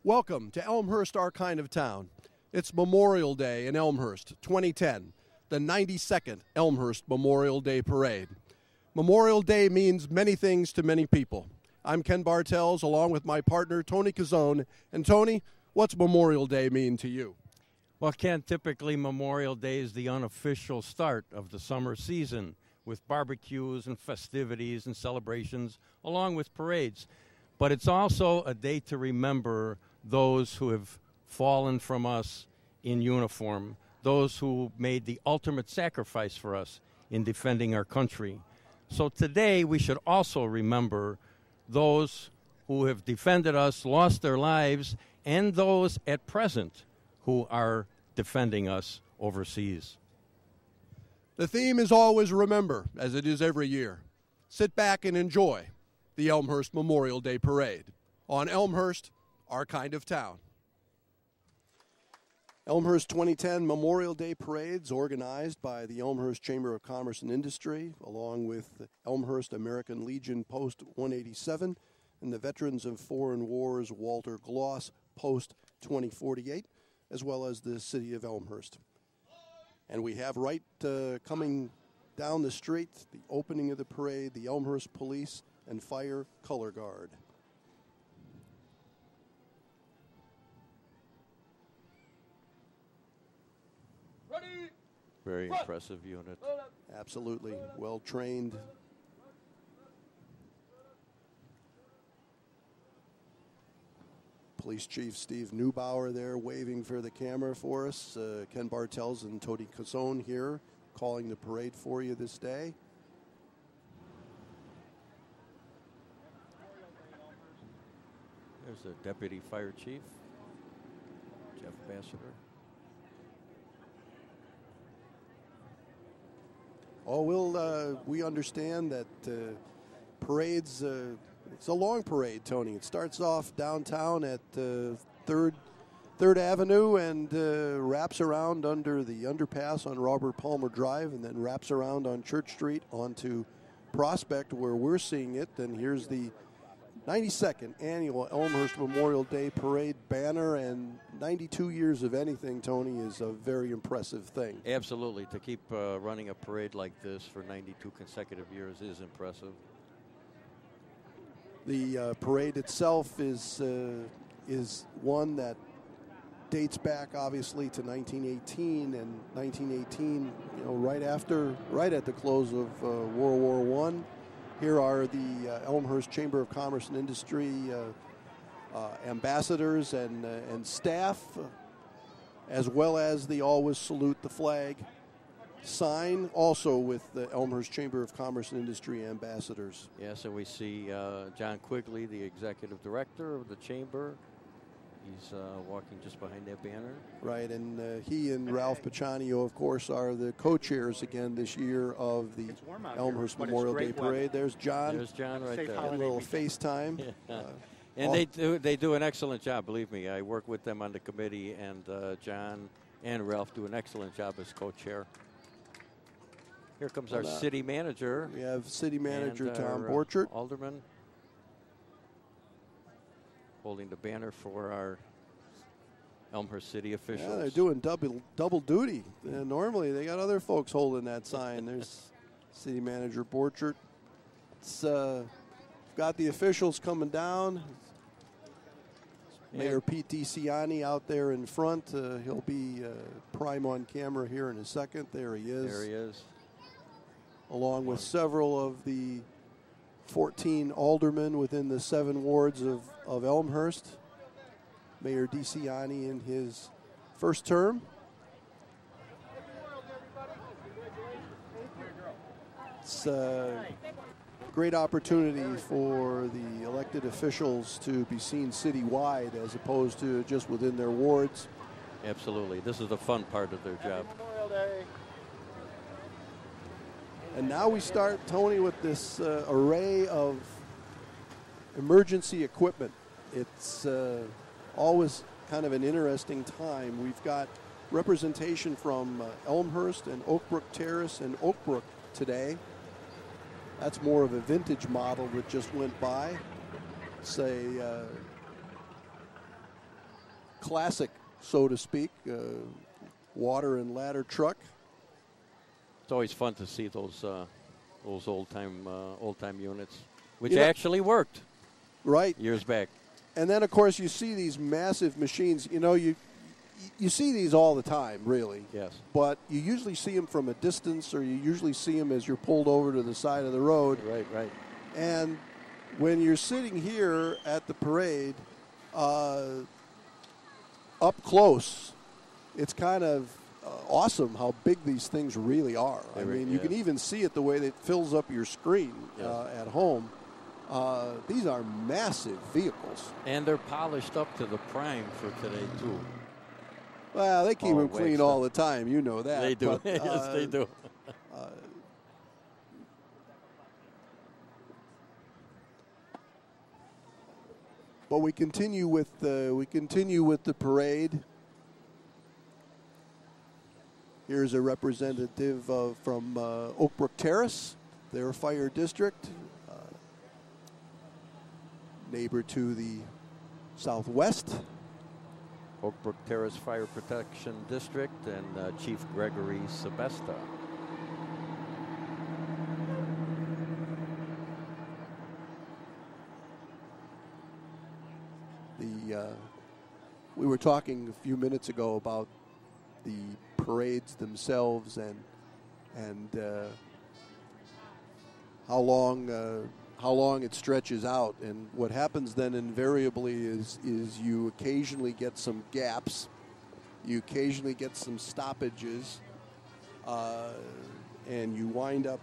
Welcome to Elmhurst, our kind of town. It's Memorial Day in Elmhurst, 2010, the 92nd Elmhurst Memorial Day Parade. Memorial Day means many things to many people. I'm Ken Bartels, along with my partner, Tony Cazzone. And Tony, what's Memorial Day mean to you? Well, Ken, typically Memorial Day is the unofficial start of the summer season with barbecues and festivities and celebrations, along with parades. But it's also a day to remember those who have fallen from us in uniform, those who made the ultimate sacrifice for us in defending our country. So today we should also remember those who have defended us, lost their lives, and those at present who are defending us overseas. The theme is always remember, as it is every year. Sit back and enjoy the Elmhurst Memorial Day Parade on Elmhurst, our kind of town. Elmhurst 2010 Memorial Day Parades organized by the Elmhurst Chamber of Commerce and Industry, along with the Elmhurst American Legion Post 187 and the Veterans of Foreign Wars Walter Gloss Post 2048, as well as the City of Elmhurst. And we have coming down the street, the opening of the parade, the Elmhurst Police and Fire Color Guard. Very impressive unit. Absolutely. Well trained. Police Chief Steve Neubauer there waving for the camera for us. Ken Bartels and Tony Cazzone here calling the parade for you this day. There's the Deputy Fire Chief, Jeff Bassiter. Oh, we understand that parades, it's a long parade, Tony. It starts off downtown at 3rd Avenue and wraps around under the underpass on Robert Palmer Drive and then wraps around on Church Street onto Prospect where we're seeing it. And here's the 92nd Annual Elmhurst Memorial Day Parade banner, and 92 years of anything, Tony, is a very impressive thing. Absolutely. To keep running a parade like this for 92 consecutive years is impressive. The parade itself is one that dates back, obviously, to 1918, and 1918, right at the close of World War I. Here are the Elmhurst Chamber of Commerce and Industry ambassadors and staff, as well as the Always Salute the Flag sign, also with the Elmhurst Chamber of Commerce and Industry ambassadors. Yes, and we see John Quigley, the executive director of the chamber. He's walking just behind that banner. Right, and he and Ralph Paccianio, of course, are the co-chairs again this year of the Elmhurst Memorial Day Parade. There's John. There's John right there. A little FaceTime. And they do an excellent job, believe me. I work with them on the committee, and John and Ralph do an excellent job as co-chair. Here comes our city manager. We have city manager Tom Borchert. Alderman. Holding the banner for our Elmhurst city officials. Yeah, they're doing double duty. Normally they got other folks holding that sign. There's city manager Borchert. It's got the officials coming down. Mayor Pete DiCiani out there in front. He'll be prime on camera here in a second. There he is. There he is. Along with several of the 14 aldermen within the 7 wards of Elmhurst. Mayor DiCiani in his first term. It's a great opportunity for the elected officials to be seen citywide as opposed to just within their wards. Absolutely. This is the fun part of their job. And now we start, Tony, with this array of emergency equipment. It's always kind of an interesting time. We've got representation from Elmhurst and Oakbrook Terrace and Oakbrook today. That's more of a vintage model that just went by. It's a classic, so to speak, water and ladder truck. It's always fun to see those old time units, which actually worked. Right. Years back. And then, of course, you see these massive machines. You know, you see these all the time, really. Yes. But you usually see them from a distance, or you usually see them as you're pulled over to the side of the road. Right, right. And when you're sitting here at the parade, up close, it's kind of awesome how big these things really are. I mean, you can even see it the way that it fills up your screen at home. These are massive vehicles. And they're polished up to the prime for today, too. Well, they keep them clean all the time. You know that. They do. But, yes, they do. But we continue with the parade. Here's a representative from Oakbrook Terrace, their fire district, neighbor to the southwest. Oakbrook Terrace Fire Protection District and Chief Gregory Sebesta. We were talking a few minutes ago about the parades themselves and how long it stretches out, and what happens then invariably is you occasionally get some gaps, you occasionally get some stoppages, and you wind up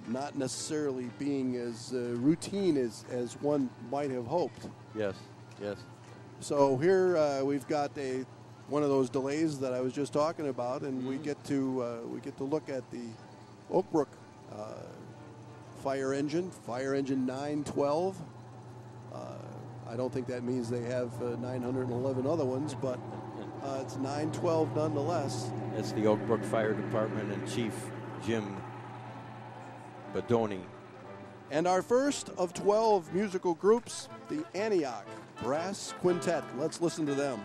not necessarily being as routine as one might have hoped. Yes, yes. So here we've got one of those delays that I was just talking about, and we get to look at the Oakbrook fire engine 912. I don't think that means they have 911 other ones, but it's 912 nonetheless. It's the Oakbrook Fire Department and Chief Jim Badoni. And our first of 12 musical groups, the Antioch Brass Quintet. Let's listen to them.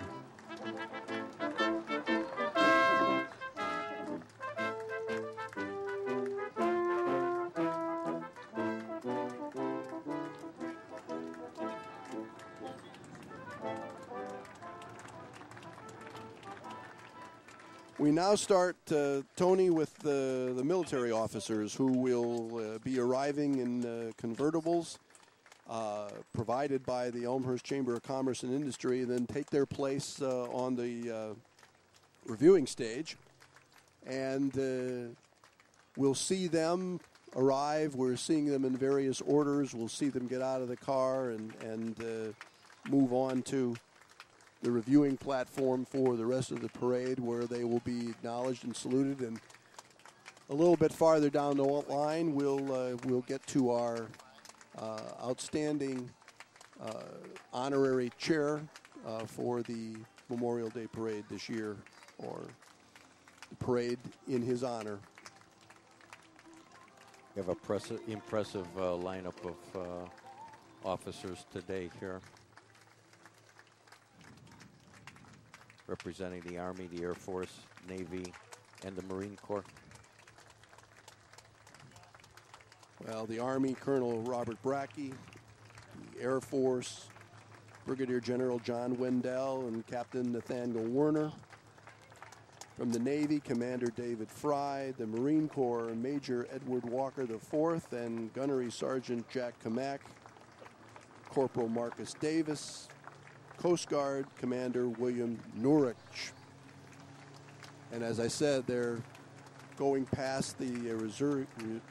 We now start, Tony, with the military officers who will be arriving in convertibles provided by the Elmhurst Chamber of Commerce and Industry, and then take their place on the reviewing stage. And we'll see them arrive. We're seeing them in various orders. We'll see them get out of the car and move on to the reviewing platform for the rest of the parade, where they will be acknowledged and saluted. And a little bit farther down the line, we'll get to our outstanding honorary chair for the Memorial Day Parade this year, or the parade in his honor. We have an impressive lineup of officers today here, representing the Army, the Air Force, Navy, and the Marine Corps. Well, the Army, Colonel Robert Brackey; the Air Force, Brigadier General John Wendell and Captain Nathaniel Werner; from the Navy, Commander David Fry; the Marine Corps, Major Edward Walker IV and Gunnery Sergeant Jack Kamak; Corporal Marcus Davis; Coast Guard Commander William Norwich. And as I said, they're going past the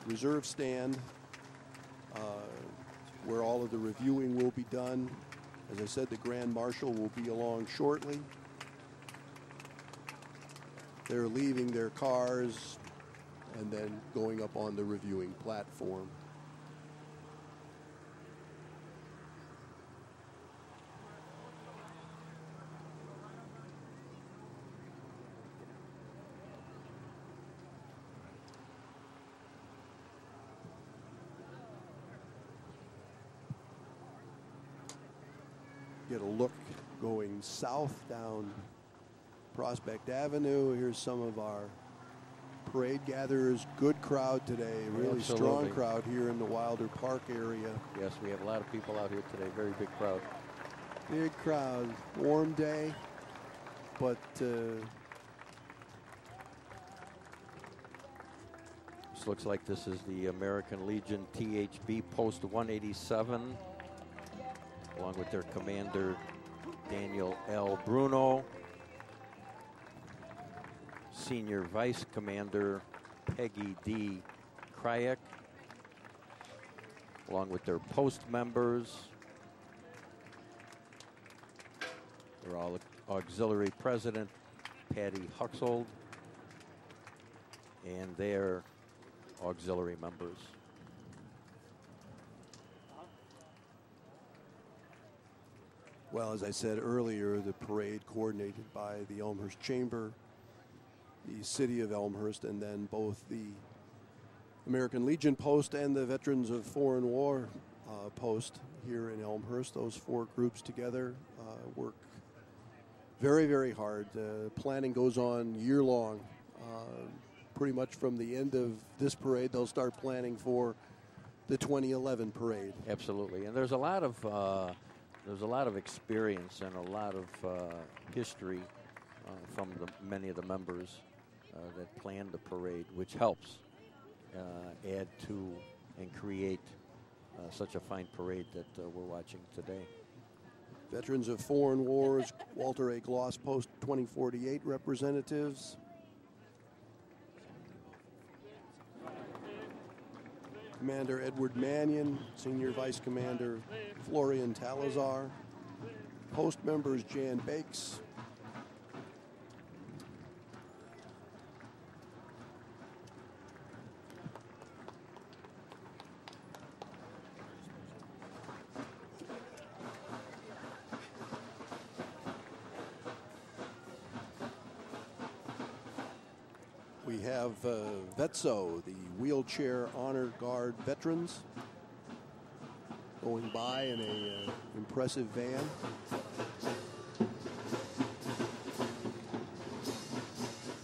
reserve stand where all of the reviewing will be done. As I said, the Grand Marshal will be along shortly. They're leaving their cars and then going up on the reviewing platform. Get a look going south down Prospect Avenue. Here's some of our parade gatherers. Good crowd today, really strong crowd here in the Wilder Park area. Yes, we have a lot of people out here today, very big crowd. Big crowd, warm day, but this looks like this is the American Legion THB Post 187. Along with their commander, Daniel L. Bruno. Senior Vice Commander, Peggy D. Kryak. Along with their post members. They're all Auxiliary President, Patty Huxold. And their auxiliary members. Well, as I said earlier, the parade coordinated by the Elmhurst Chamber, the city of Elmhurst, and then both the American Legion post and the Veterans of Foreign War post here in Elmhurst. Those four groups together work very, very hard. Planning goes on year long. Pretty much from the end of this parade, they'll start planning for the 2011 parade. Absolutely, and there's a lot of experience and a lot of history from many of the members that planned the parade, which helps add to and create such a fine parade that we're watching today. Veterans of Foreign Wars, Walter A. Gloss Post 2048 representatives. Commander Edward Mannion, Senior Vice Commander Florian Talazar, post members Jan Bakes, we have VETSO, the Wheelchair Honor Guard veterans, going by in a impressive van.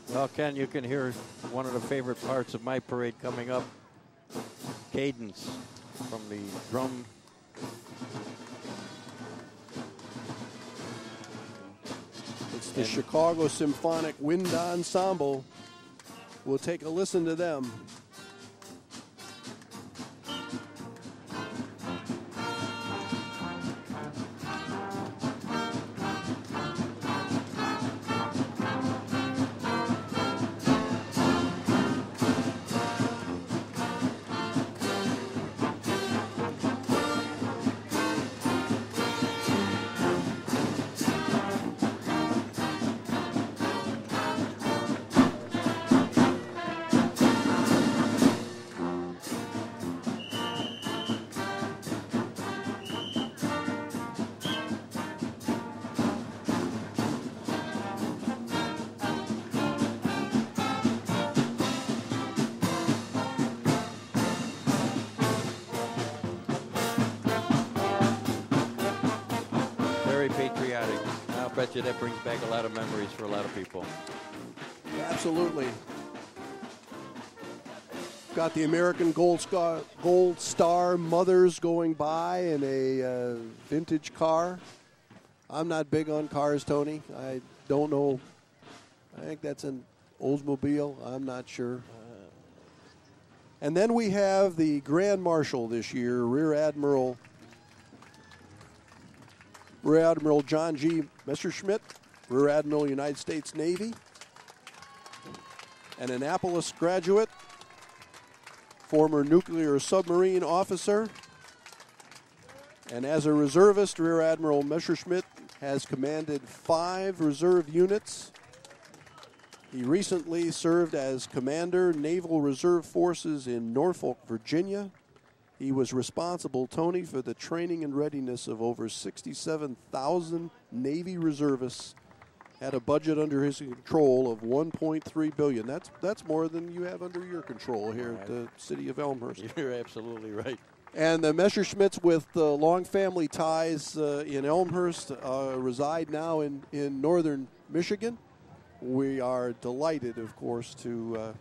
Well, Ken, you can hear one of the favorite parts of my parade coming up, cadence from the drum. It's the Chicago Symphonic Wind Ensemble. We'll take a listen to them. Patriotic. I'll bet you that brings back a lot of memories for a lot of people. Absolutely. Got the American Gold Star mothers going by in a vintage car. I'm not big on cars, Tony. I don't know. I think that's an Oldsmobile. I'm not sure. And then we have the Grand Marshal this year, Rear Admiral Rear Admiral John G. Messerschmitt, Rear Admiral United States Navy, an Annapolis graduate, former nuclear submarine officer, and as a reservist, Rear Admiral Messerschmitt has commanded 5 reserve units. He recently served as Commander, Naval Reserve Forces in Norfolk, Virginia. He was responsible, Tony, for the training and readiness of over 67,000 Navy reservists. Had a budget under his control of $1.3 billion. That's more than you have under your control here at the city of Elmhurst. You're absolutely right. And the Messerschmitts, with long family ties in Elmhurst, reside now in northern Michigan. We are delighted, of course, to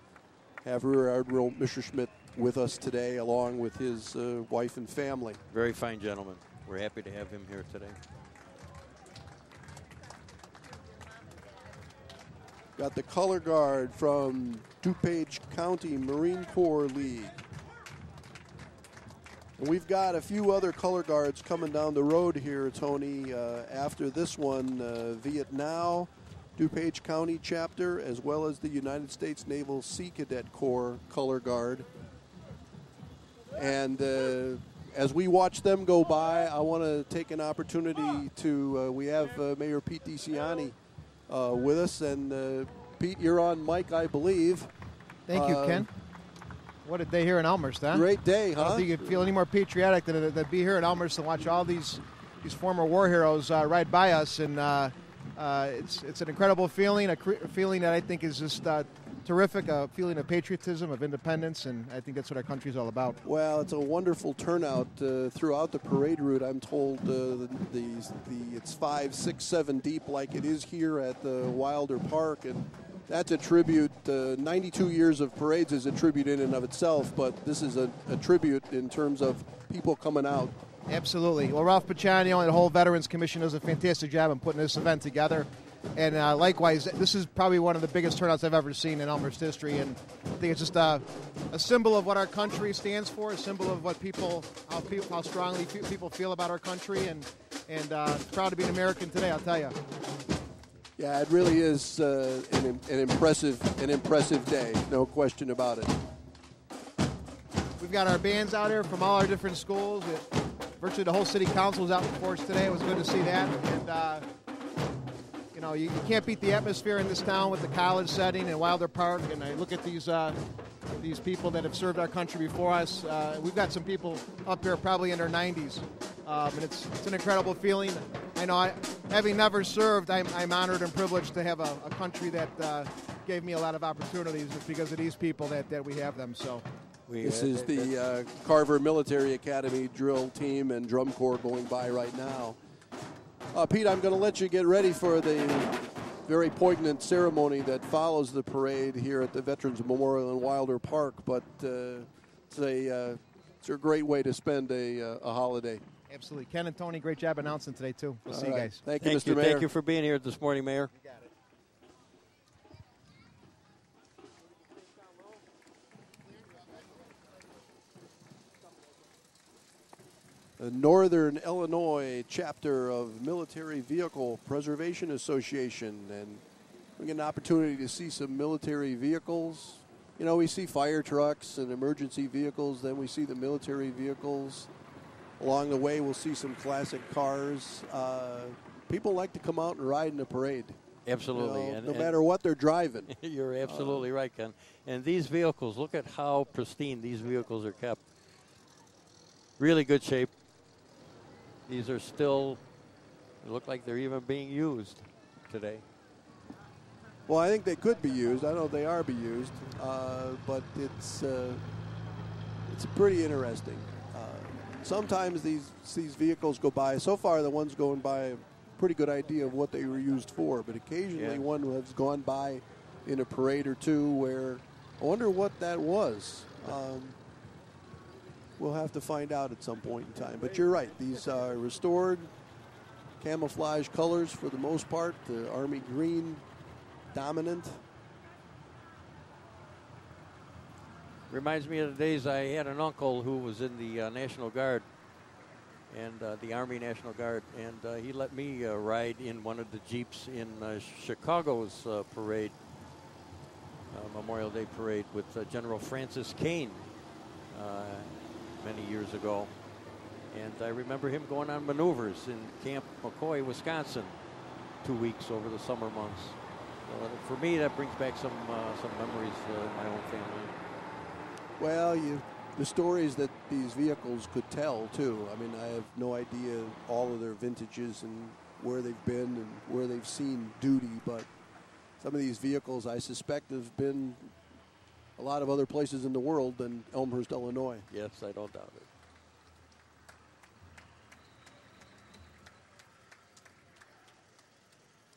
have Rear Admiral Messerschmitt with us today, along with his wife and family. Very fine gentleman. We're happy to have him here today. Got the color guard from DuPage County Marine Corps League. And we've got a few other color guards coming down the road here, Tony, after this one. Vietnam, DuPage County chapter, as well as the United States Naval Sea Cadet Corps color guard. And as we watch them go by, I want to take an opportunity to, we have Mayor Pete DeCiani with us. And Pete, you're on mic, I believe. Thank you, Ken. What a day here in Elmhurst, huh? Great day, huh? I don't think you could feel any more patriotic than be here in Elmhurst and watch all these former war heroes ride by us. And it's an incredible feeling, a feeling that I think is just terrific, a feeling of patriotism, of independence, and I think that's what our country is all about. Well, it's a wonderful turnout throughout the parade route. I'm told it's 5, 6, 7 deep like it is here at the Wilder Park, and that's a tribute. 92 years of parades is a tribute in and of itself, but this is a tribute in terms of people coming out. Absolutely. Well, Ralph Pacciano and the whole Veterans Commission does a fantastic job in putting this event together. And likewise, this is probably one of the biggest turnouts I've ever seen in Elmhurst history. And I think it's just a symbol of what our country stands for, a symbol of what how strongly people feel about our country. And proud to be an American today, I'll tell you. Yeah, it really is an impressive day, no question about it. We've got our bands out here from all our different schools. Virtually the whole city council was out in force today. It was good to see that. And you can't beat the atmosphere in this town with the college setting and Wilder Park. And I look at these people that have served our country before us. We've got some people up here probably in their 90s. And it's an incredible feeling. I know, having never served, I'm honored and privileged to have a country that gave me a lot of opportunities. It's because of these people that we have them. So. This is the Carver Military Academy drill team and drum corps going by right now. Pete, I'm going to let you get ready for the very poignant ceremony that follows the parade here at the Veterans Memorial in Wilder Park, but it's a great way to spend a holiday. Absolutely. Ken and Tony, great job announcing today, too. We'll see you guys. Thank you, Mr. Mayor. Thank you for being here this morning, Mayor. You got it. The Northern Illinois chapter of Military Vehicle Preservation Association, and we get an opportunity to see some military vehicles. You know, we see fire trucks and emergency vehicles, then we see the military vehicles. Along the way, we'll see some classic cars. People like to come out and ride in the parade. Absolutely. You know, no matter what they're driving. You're absolutely right, Ken. And these vehicles, look at how pristine these vehicles are kept. Really good shape. These are still, look like they're even being used today. Well, I think they could be used. I know they are being used, but it's pretty interesting. Sometimes these vehicles go by. So far, the ones going by, a pretty good idea of what they were used for. But occasionally, one has gone by in a parade or two where I wonder what that was. We'll have to find out at some point in time. But you're right. These are restored camouflage colors for the most part. The Army green dominant. Reminds me of the days I had an uncle who was in the National Guard. and the Army National Guard, and he let me ride in one of the Jeeps in Chicago's parade, Memorial Day parade, with General Francis Kane many years ago. And I remember him going on maneuvers in Camp McCoy, Wisconsin, 2 weeks over the summer months. So for me, that brings back some memories in my own family. Well, the stories that these vehicles could tell, too. I mean, I have no idea all of their vintages and where they've been and where they've seen duty, but some of these vehicles, I suspect, have been a lot of other places in the world than Elmhurst, Illinois. Yes, I don't doubt it.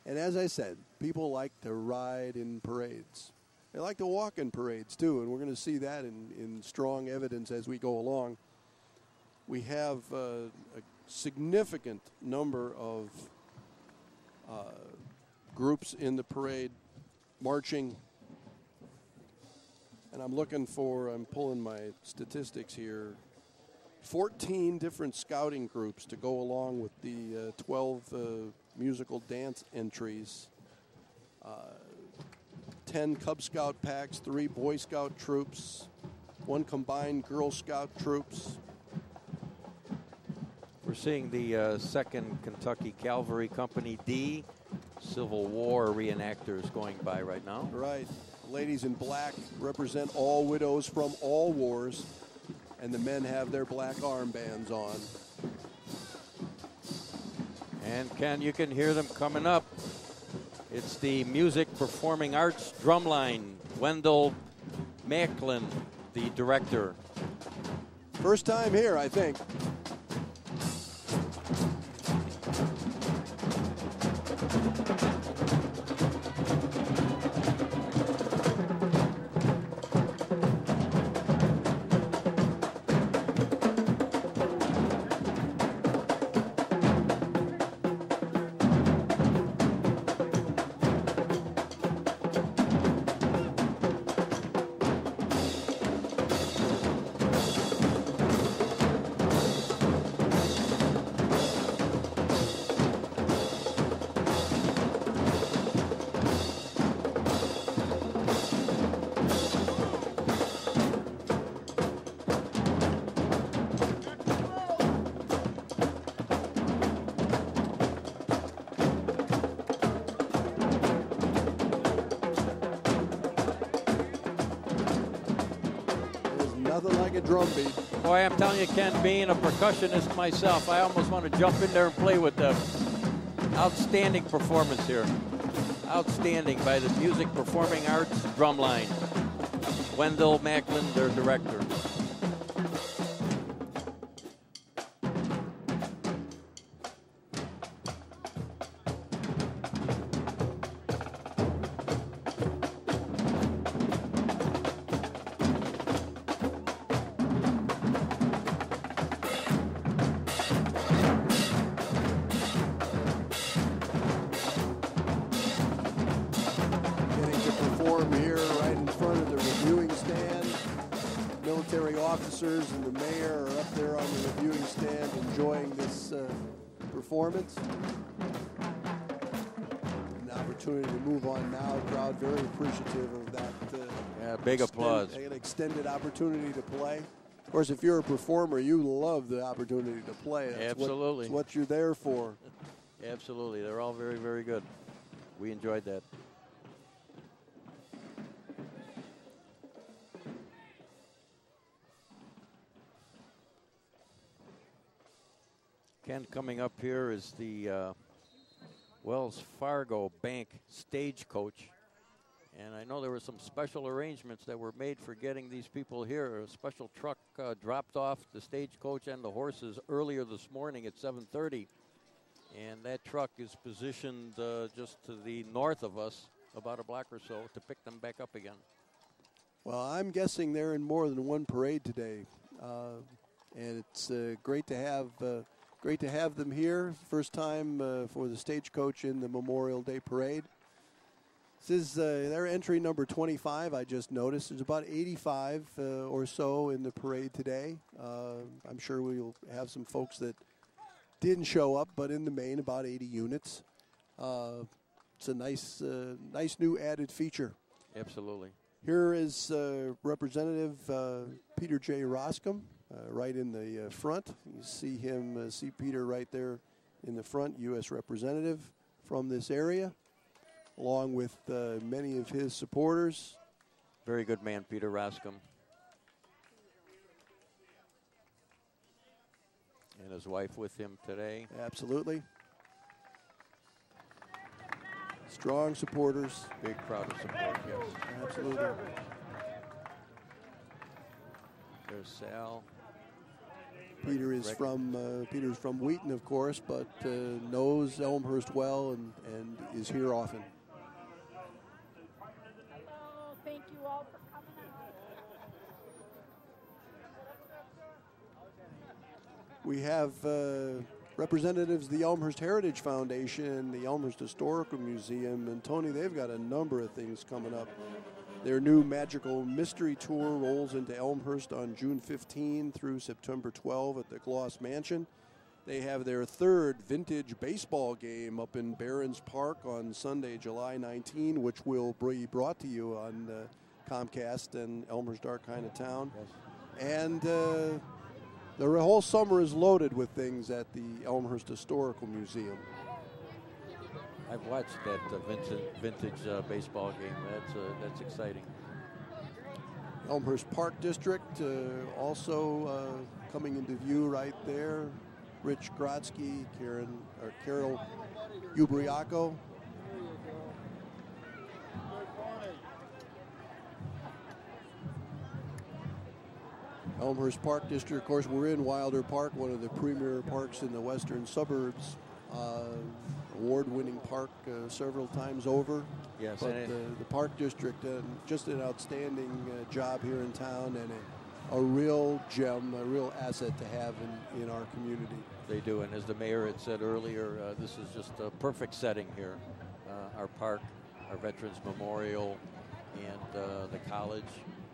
And as I said, people like to ride in parades. They like to walk in parades, too, and we're going to see that in strong evidence as we go along. We have a significant number of groups in the parade marching. And I'm pulling my statistics here, 14 different scouting groups to go along with the 12 musical dance entries. 10 Cub Scout packs, 3 Boy Scout troops, 1 combined Girl Scout troops. We're seeing the 2nd Kentucky Cavalry Company D Civil War reenactors going by right now. Right. Ladies in black represent all widows from all wars, and the men have their black armbands on. And Ken, you can hear them coming up. It's the Music Performing Arts Drumline. Wendell Macklin, the director. First time here, I think. Nothing like a drum beat. Boy, I'm telling you, Ken, being a percussionist myself, I almost want to jump in there and play with them. Outstanding performance here. Outstanding by the Music Performing Arts Drumline. Wendell Macklin, their director. Officers and the mayor are up there on the reviewing stand enjoying this performance. An opportunity to move on now. Crowd very appreciative of that. Big applause. An extended opportunity to play. Of course, if you're a performer, you love the opportunity to play. That's Absolutely. What you're there for. Absolutely. They're all very, very good. We enjoyed that. Ken, coming up here is the Wells Fargo Bank Stagecoach. And I know there were some special arrangements that were made for getting these people here. A special truck dropped off the stagecoach and the horses earlier this morning at 7:30. And that truck is positioned just to the north of us, about a block or so, to pick them back up again. Well, I'm guessing they're in more than one parade today. And it's great to have them here. First time for the stagecoach in the Memorial Day Parade. This is their entry number 25, I just noticed. There's about 85 or so in the parade today. I'm sure we'll have some folks that didn't show up, but in the main, about 80 units. It's a nice new added feature. Absolutely. Here is Representative Peter J. Roscom, right in the front. You see him, see Peter right there in the front, U.S. Representative from this area, along with many of his supporters. Very good man, Peter Roscom. And his wife with him today. Absolutely. Strong supporters. Big crowd of support, yes. Absolutely. There's Sal. Peter's from Wheaton, of course, but knows Elmhurst well and is here often. Hello, thank you all for coming out. We have representatives of the Elmhurst Heritage Foundation, the Elmhurst Historical Museum, and Tony, they've got a number of things coming up. Their new Magical Mystery Tour rolls into Elmhurst on June 15 through September 12 at the Gloss Mansion. They have their third vintage baseball game up in Barron's Park on Sunday, July 19, which will be brought to you on Comcast and Elmhurst Our Kind of Town. Yes. And the whole summer is loaded with things at the Elmhurst Historical Museum. I've watched that vintage baseball game. That's exciting. Elmhurst Park District also coming into view right there. Rich Grotsky, Carol Ubriaco. Elmhurst Park District, of course, we're in Wilder Park, one of the premier parks in the western suburbs. Award-winning park several times over. Yes, but the Park District, just an outstanding job here in town, and a real gem, a real asset to have in our community. They do, and as the mayor had said earlier, this is just a perfect setting here. Our park, our Veterans Memorial, and the college,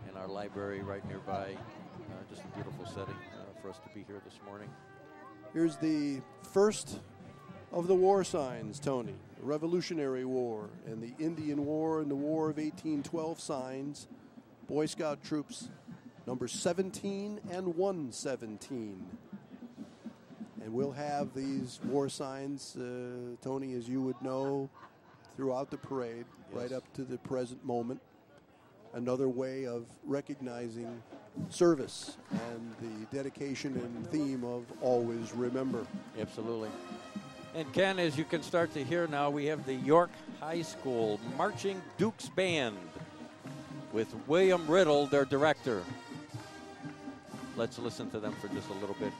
and our library right nearby. Just a beautiful setting for us to be here this morning. Here's the first of the war signs, Tony. The Revolutionary War and the Indian War and the War of 1812 signs. Boy Scout troops number 17 and 117. And we'll have these war signs, Tony, as you would know, throughout the parade, yes, right up to the present moment. Another way of recognizing service and the dedication and theme of always remember. Absolutely. And Ken, as you can start to hear now, we have the York High School Marching Dukes Band with William Riddle, their director. Let's listen to them for just a little bit.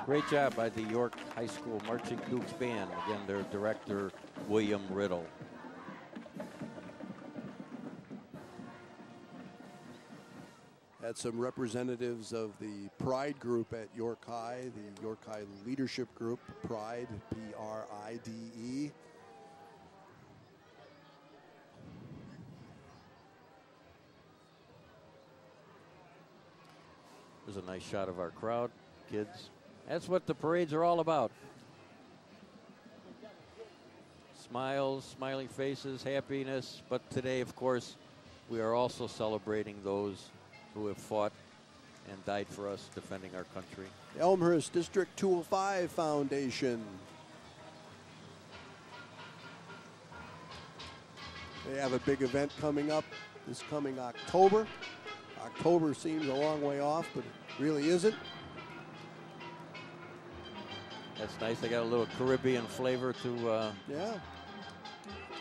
Great job by the York High School Marching Dukes Band. Again, their director, William Riddle. Had some representatives of the Pride group at York High, the York High Leadership Group, Pride, P-R-I-D-E. There's a nice shot of our crowd, kids. That's what the parades are all about. Smiles, smiling faces, happiness. But today, of course, we are also celebrating those who have fought and died for us, defending our country. Elmhurst District 205 Foundation. They have a big event coming up this coming October. October seems a long way off, but it really isn't. That's nice. They got a little Caribbean flavor to Yeah.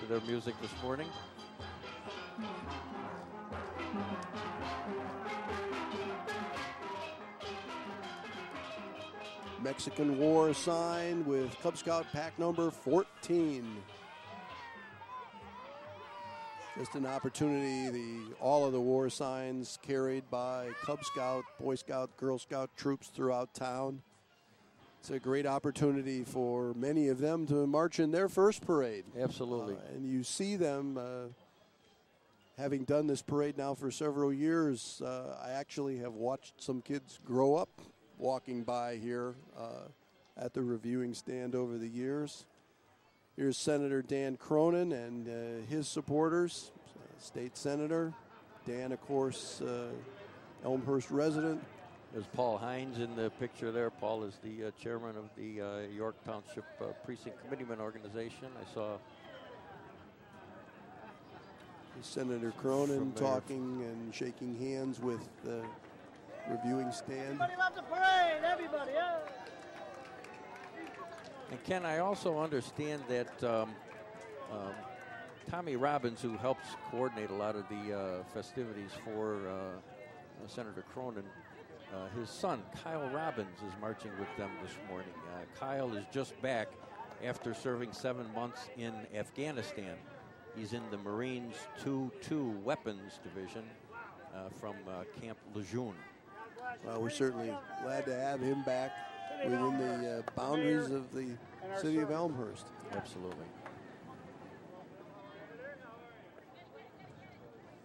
to their music this morning. Mexican War sign with Cub Scout pack number 14. Just an opportunity, all of the war signs carried by Cub Scout, Boy Scout, Girl Scout troops throughout town. It's a great opportunity for many of them to march in their first parade. Absolutely. And you see them, having done this parade now for several years, I actually have watched some kids grow up walking by here at the reviewing stand over the years. Here's Senator Dan Cronin and his supporters, State Senator. Dan, of course, Elmhurst resident. There's Paul Hines in the picture there. Paul is the chairman of the York Township Precinct Committeeman Organization. I saw Senator Cronin talking and shaking hands with the reviewing stand. Everybody loves the parade, everybody, yeah. And Ken, I also understand that Tommy Robbins, who helps coordinate a lot of the festivities for Senator Cronin, his son, Kyle Robbins, is marching with them this morning. Kyle is just back after serving 7 months in Afghanistan. He's in the Marines 2-2 Weapons Division from Camp Lejeune. Well, we're certainly glad to have him back within the boundaries of the city of Elmhurst. Absolutely.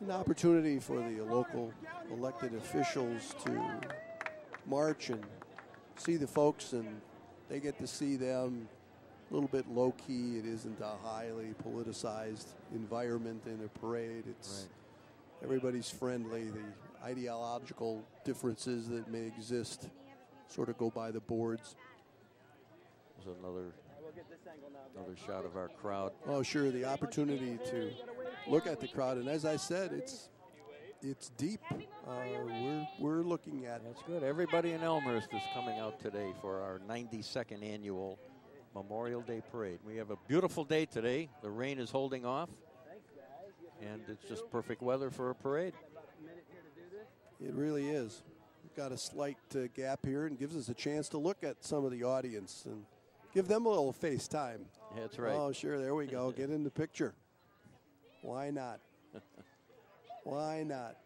An opportunity for the local elected officials to march and see the folks, and they get to see them a little bit low-key. It isn't a highly politicized environment in a parade. It's everybody's friendly. The ideological differences that may exist sort of go by the boards. There's another shot of our crowd. Oh, sure, the opportunity to look at the crowd, and as I said, it's deep. We're looking at. That's good. Everybody in Elmhurst is coming out today for our 92nd annual Memorial Day Parade. We have a beautiful day today. The rain is holding off, and it's just perfect weather for a parade. It really is. We've got a slight gap here, and gives us a chance to look at some of the audience and give them a little FaceTime. That's right. Oh, sure. There we go. Get in the picture. Why not? Why not?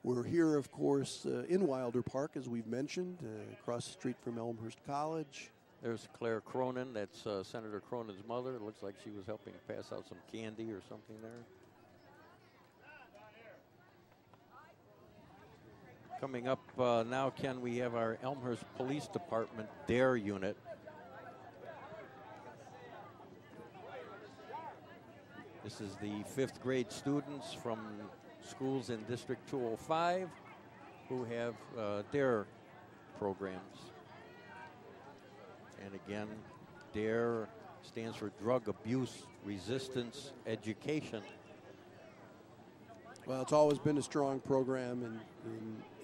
We're here, of course, in Wilder Park, as we've mentioned, across the street from Elmhurst College. There's Claire Cronin. That's Senator Cronin's mother. It looks like she was helping pass out some candy or something there. Coming up now, Ken, we have our Elmhurst Police Department DARE unit. This is the 5th grade students from schools in District 205 who have DARE programs. And again, DARE stands for Drug Abuse Resistance Education. Well, it's always been a strong program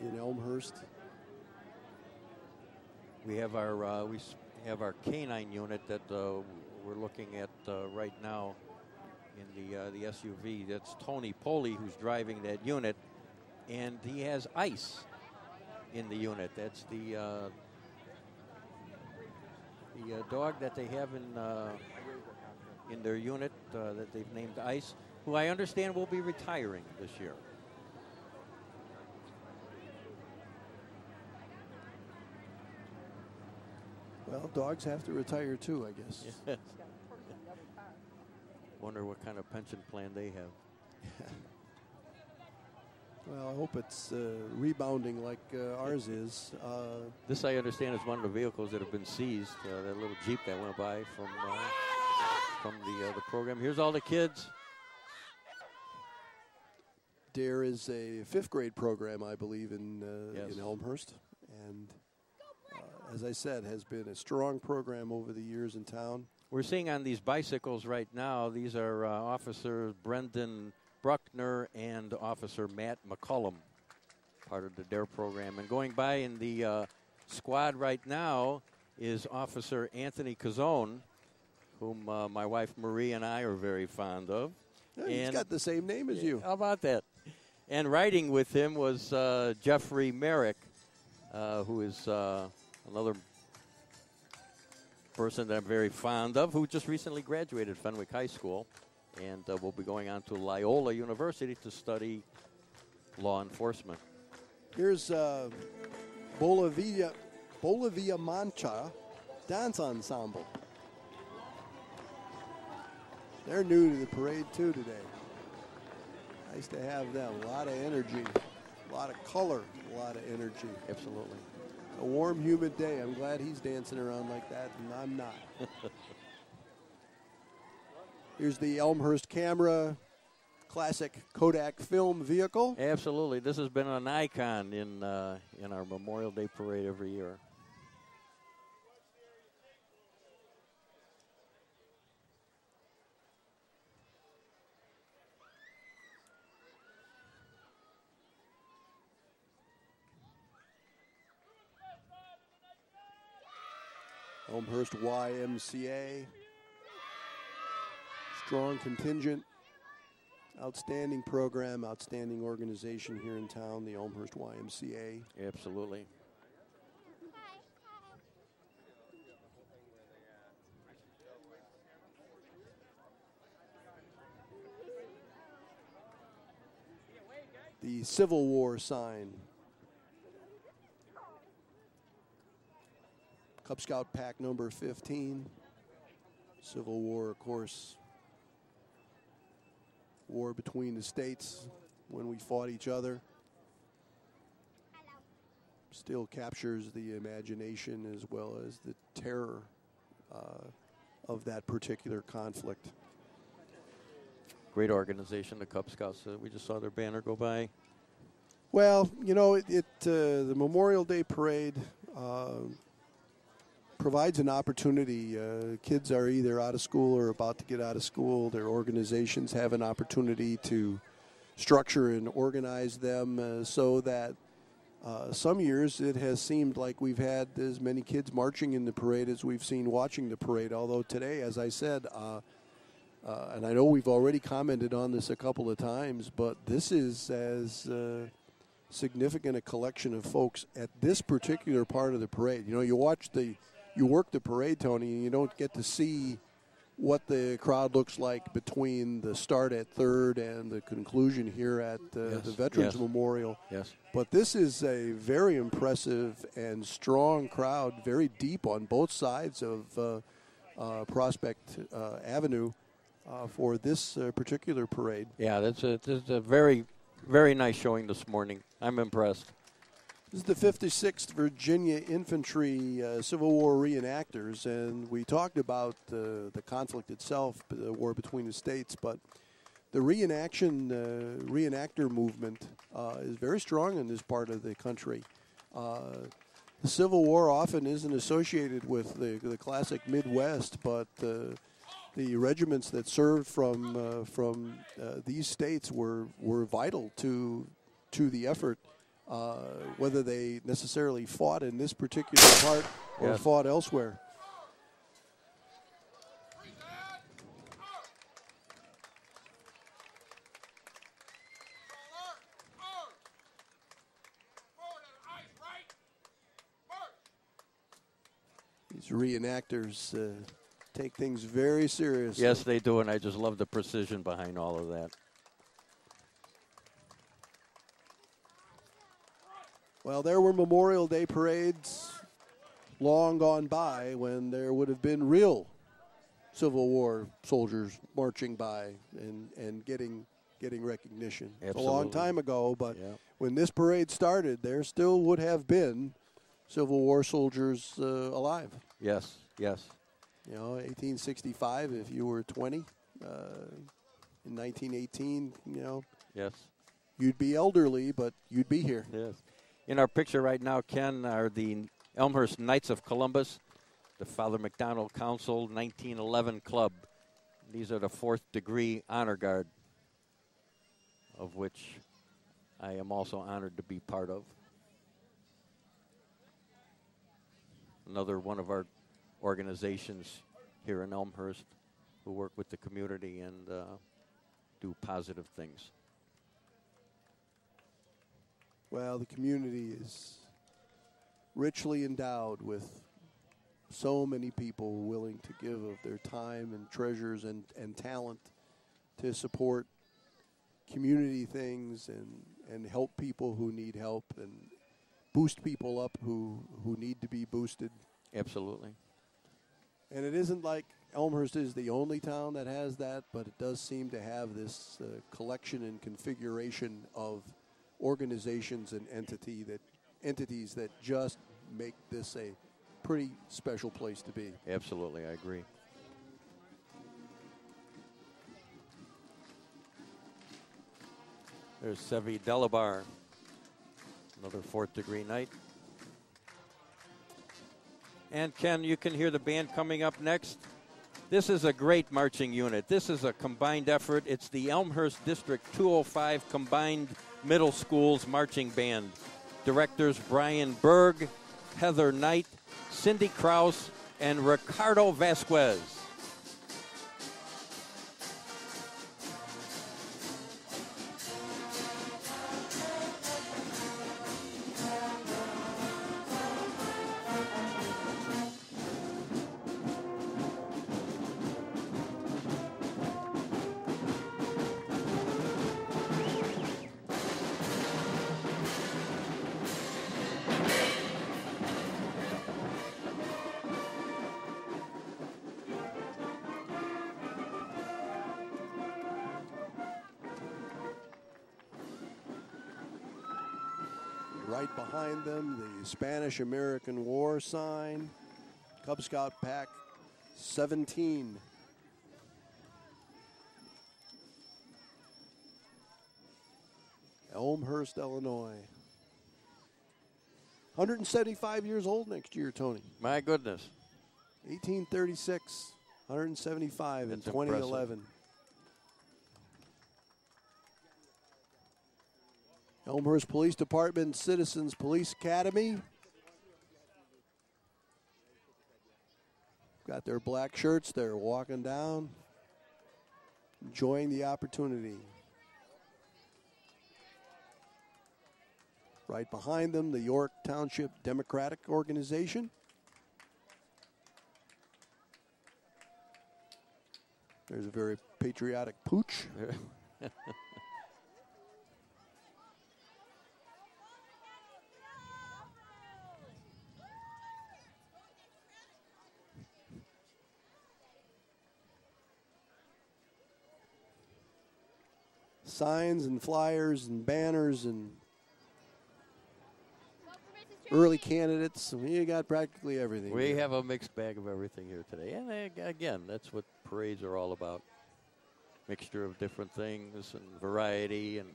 in Elmhurst. We have our canine unit that we're looking at right now in the SUV. That's Tony Poley who's driving that unit, and he has Ice in the unit. That's the dog that they have in their unit that they've named Ice, who I understand will be retiring this year. Well, dogs have to retire too, I guess. Yes. Wonder what kind of pension plan they have. Well, I hope it's rebounding like ours is. This, I understand, is one of the vehicles that have been seized. That little Jeep that went by from the program. Here's all the kids. There is a 5th grade program, I believe, in Elmhurst, and as I said, has been a strong program over the years in town. We're seeing on these bicycles right now, these are Officer Brendan Bruckner and Officer Matt McCullum, part of the DARE program. And going by in the squad right now is Officer Anthony Cazone, whom my wife Marie and I are very fond of. Yeah, he's got the same name as you. How about that? And riding with him was Jeffrey Merrick, who is another person that I'm very fond of, who just recently graduated Fenwick High School and will be going on to Loyola University to study law enforcement. Here's Bolivia Mancha Dance Ensemble. They're new to the parade, too, today. Nice to have them. A lot of energy, a lot of color, a lot of energy. Absolutely. A warm, humid day. I'm glad he's dancing around like that, and I'm not. Here's the Elmhurst camera, classic Kodak film vehicle. Absolutely. This has been an icon in our Memorial Day parade every year. Elmhurst YMCA. Strong contingent. Outstanding program, outstanding organization here in town, the Elmhurst YMCA. Absolutely. The Civil War sign. Cub Scout pack number 15. Civil War, of course, war between the states when we fought each other. Still captures the imagination as well as the terror of that particular conflict. Great organization, the Cub Scouts. We just saw their banner go by. Well, you know, the Memorial Day Parade provides an opportunity. Kids are either out of school or about to get out of school. Their organizations have an opportunity to structure and organize them so that some years it has seemed like we've had as many kids marching in the parade as we've seen watching the parade. Although today, as I said, and I know we've already commented on this a couple of times, but this is as significant a collection of folks at this particular part of the parade. You know, you work the parade, Tony, and you don't get to see what the crowd looks like between the start at 3rd and the conclusion here at the Veterans Memorial. Yes. But this is a very impressive and strong crowd, very deep on both sides of Prospect Avenue for this particular parade. Yeah, that's a very, very nice showing this morning. I'm impressed. This is the 56th Virginia Infantry Civil War reenactors, and we talked about the conflict itself, the war between the states, but the reenactor movement is very strong in this part of the country. The Civil War often isn't associated with the classic Midwest, but the regiments that served from these states were vital to the effort. Whether they necessarily fought in this particular part or fought elsewhere. These reenactors take things very seriously. Yes, they do, and I just love the precision behind all of that. Well, there were Memorial Day parades long gone by when there would have been real Civil War soldiers marching by and getting recognition. Absolutely. A long time ago, but when this parade started, there still would have been Civil War soldiers alive. Yes, yes. You know, 1865, if you were 20, in 1918, you know. Yes. You'd be elderly, but you'd be here. Yes. In our picture right now, Ken, are the Elmhurst Knights of Columbus, the Father McDonald Council 1911 Club. These are the 4th degree honor guard, of which I am also honored to be part of. Another one of our organizations here in Elmhurst who work with the community and do positive things. Well, the community is richly endowed with so many people willing to give of their time and treasures and talent to support community things and help people who need help and boost people up who need to be boosted. Absolutely. And it isn't like Elmhurst is the only town that has that, but it does seem to have this collection and configuration of organizations and entities that just make this a pretty special place to be. Absolutely, I agree. There's Sevi Delabar, another 4th degree knight. And Ken, you can hear the band coming up next. This is a great marching unit. This is a combined effort. It's the Elmhurst District 205 Combined Middle Schools Marching Band. Directors Brian Berg, Heather Knight, Cindy Kraus, and Ricardo Vasquez. Right behind them, the Spanish-American War sign, Cub Scout Pack 17. Elmhurst, Illinois. 175 years old next year, Tony. My goodness. 1836, 175 That's in 2011. impressive. Elmhurst Police Department Citizens Police Academy. Got their black shirts. They're walking down, enjoying the opportunity. Right behind them, the York Township Democratic Organization. There's a very patriotic pooch. Signs and flyers and banners and early candidates. We got practically everything. We have a mixed bag of everything here today. And again, that's what parades are all about. Mixture of different things and variety and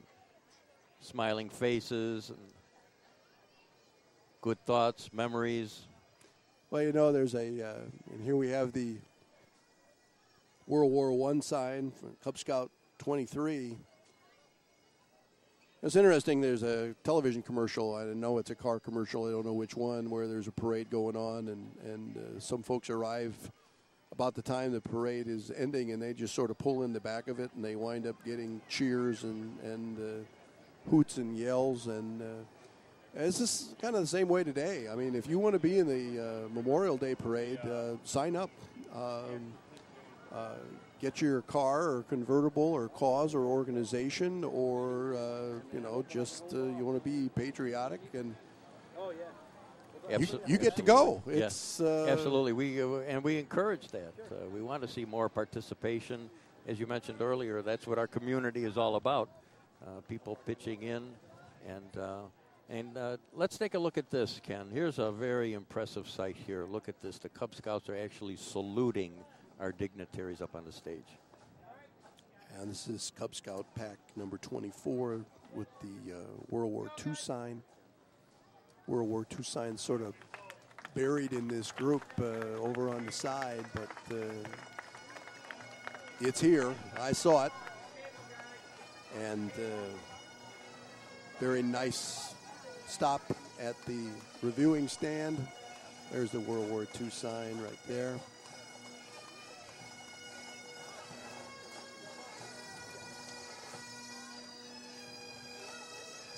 smiling faces and good thoughts, memories. Well, you know, there's and here we have the World War I sign from Cub Scout 23. It's interesting, there's a television commercial. I know it's a car commercial. I don't know which one, where there's a parade going on, and some folks arrive about the time the parade is ending, and they just sort of pull in the back of it, and they wind up getting cheers and hoots and yells. And it's just kind of the same way today. I mean, if you want to be in the Memorial Day parade, sign up. Get your car or convertible or cause or organization, or just you want to be patriotic, and you get to go. It's absolutely. We encourage that. We want to see more participation. As you mentioned earlier, that's what our community is all about. People pitching in, and let's take a look at this, Ken. Here's a very impressive sight here. Look at this. The Cub Scouts are actually saluting our dignitaries up on the stage. And this is Cub Scout Pack number 24, with the World War II sign. World War II sign sort of buried in this group over on the side, but it's here. I saw it. And very nice stop at the reviewing stand. There's the World War II sign right there.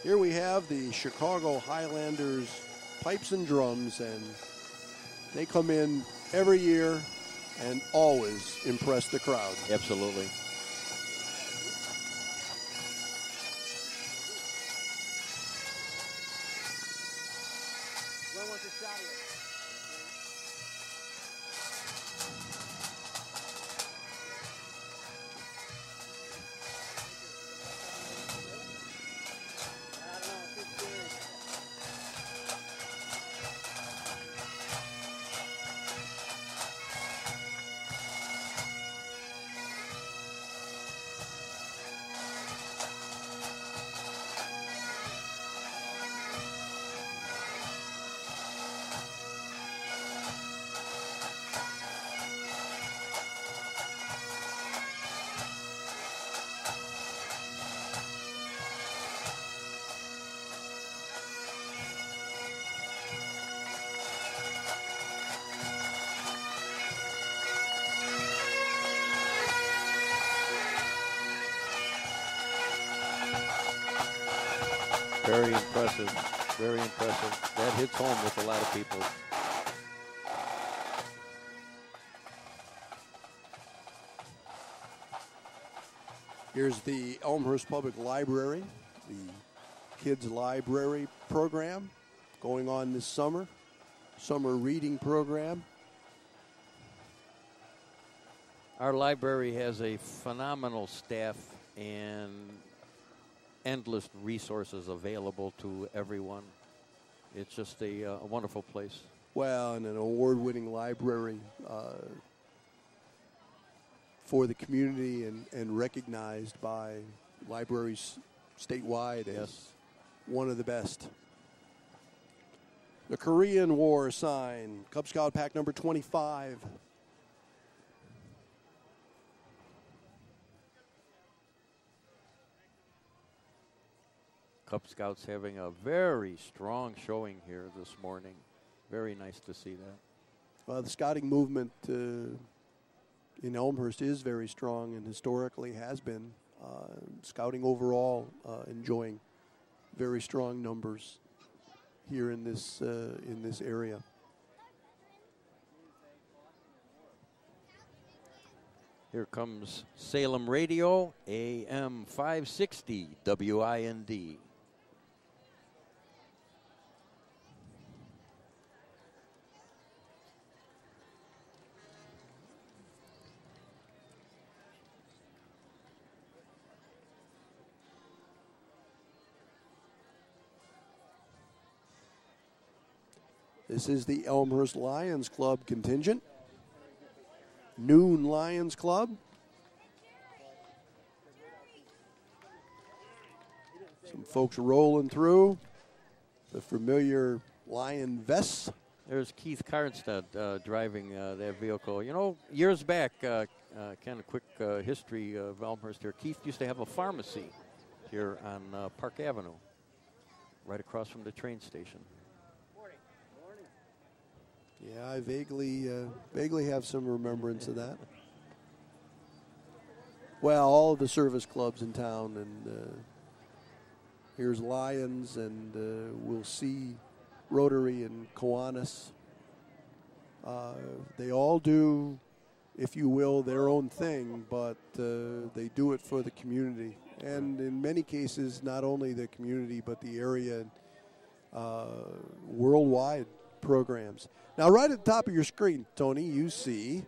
Here we have the Chicago Highlanders pipes and drums, and they come in every year and always impress the crowd. Absolutely. Very impressive. Very impressive. That hits home with a lot of people. Here's the Elmhurst Public Library, the Kids Library program going on this summer reading program. Our library has a phenomenal staff and endless resources available to everyone. It's just a wonderful place. Well, and an award-winning library for the community and recognized by libraries statewide as one of the best. The Korean War sign, Cub Scout pack number 25. Cub Scouts having a very strong showing here this morning. Very nice to see that. Well, the scouting movement in Elmhurst is very strong and historically has been. Scouting overall enjoying very strong numbers here in this area. Here comes Salem Radio, AM 560, WIND. This is the Elmhurst Lions Club contingent. Noon Lions Club. Some folks rolling through. The familiar Lion vests. There's Keith Carnstead driving that vehicle. You know, years back, kind of quick history of Elmhurst here. Keith used to have a pharmacy here on Park Avenue, right across from the train station. Yeah, I vaguely have some remembrance of that. Well, all of the service clubs in town, and here's Lions, and we'll see Rotary and Kiwanis. They all do, if you will, their own thing, but they do it for the community. And in many cases, not only the community, but the area, worldwide programs. Now, right at the top of your screen, Tony, you see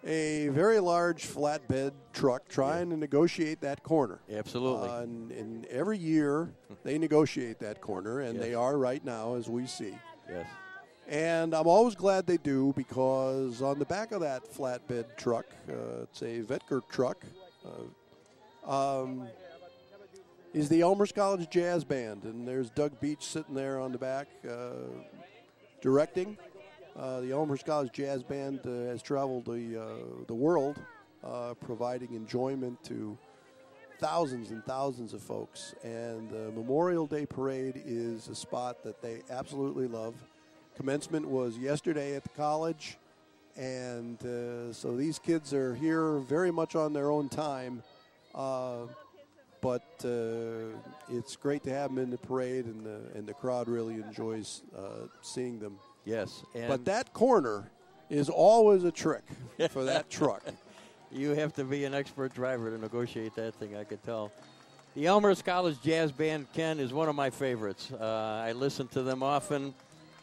a very large flatbed truck trying to negotiate that corner. Absolutely. And every year they negotiate that corner, and they are right now, as we see. Yes. And I'm always glad they do, because on the back of that flatbed truck, it's a Vetker truck. is the Elmhurst College Jazz Band, and there's Doug Beach sitting there on the back directing. The Elmhurst College Jazz Band has traveled the world, providing enjoyment to thousands and thousands of folks. And the Memorial Day Parade is a spot that they absolutely love. Commencement was yesterday at the college, and so these kids are here very much on their own time. But it's great to have them in the parade, and the crowd really enjoys seeing them. Yes. But that corner is always a trick for that truck. You have to be an expert driver to negotiate that thing, I could tell. The Elmhurst College Jazz Band, Ken, is one of my favorites. I listen to them often.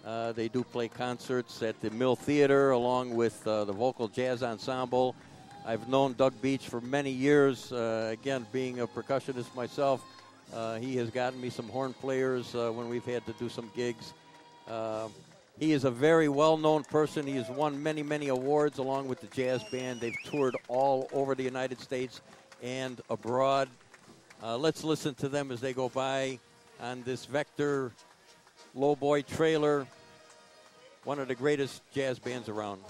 They do play concerts at the Mill Theater along with the Vocal Jazz Ensemble. I've known Doug Beach for many years. Again, being a percussionist myself, he has gotten me some horn players when we've had to do some gigs. He is a very well-known person. He has won many, many awards along with the jazz band. They've toured all over the United States and abroad. Let's listen to them as they go by on this Vector lowboy trailer, one of the greatest jazz bands around.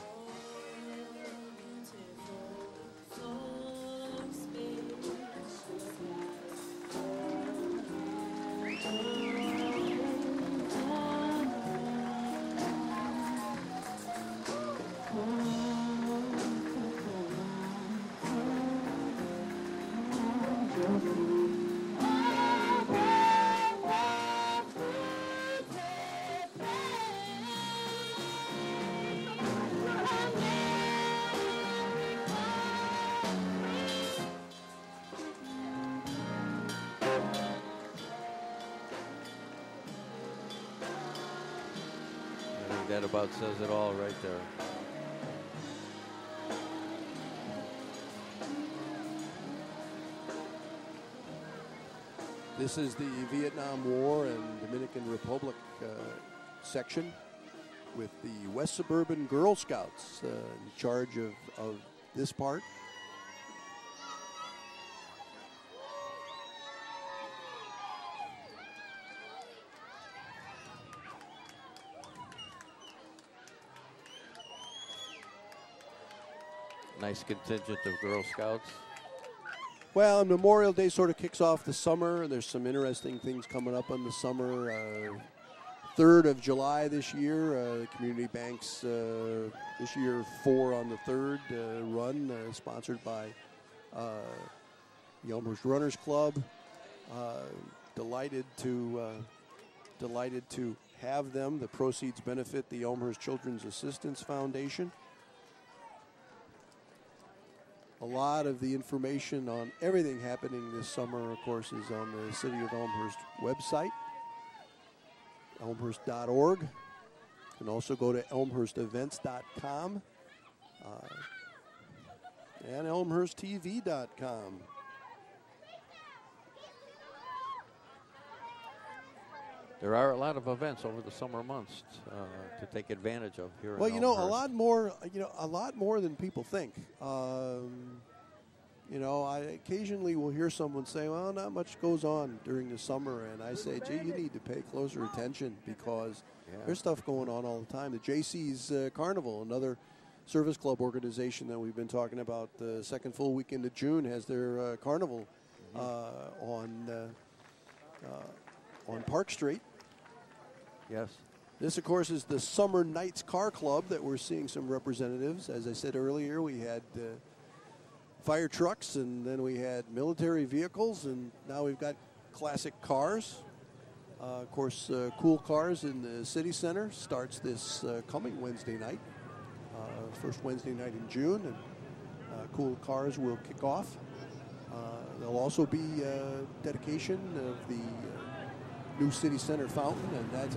That about says it all right there. This is the Vietnam War and Dominican Republic section with the West Suburban Girl Scouts in charge of this part. Nice contingent of Girl Scouts. Well, Memorial Day sort of kicks off the summer. There's some interesting things coming up in the summer. 3rd of July this year, Community Banks this year 4 on the 3rd run, sponsored by the Elmhurst Runners Club. Delighted to have them. The proceeds benefit the Elmhurst Children's Assistance Foundation. A lot of the information on everything happening this summer, of course, is on the City of Elmhurst website, elmhurst.org. You can also go to elmhurstevents.com and elmhursttv.com. There are a lot of events over the summer months to take advantage of here. Well, in you know, Elmhurst. a lot more than people think. You know, I occasionally will hear someone say, well, not much goes on during the summer. And I say, gee, you need to pay closer attention because there's stuff going on all the time. The JC's Carnival, another service club organization that we've been talking about, the second full weekend of June has their carnival on Park Street. Yes. This, of course, is the Summer Nights Car Club that we're seeing some representatives. As I said earlier, we had fire trucks, and then we had military vehicles, and now we've got classic cars. Of course, Cool Cars in the City Center starts this coming Wednesday night, first Wednesday night in June, and Cool Cars will kick off. There'll also be dedication of the new City Center fountain, and that's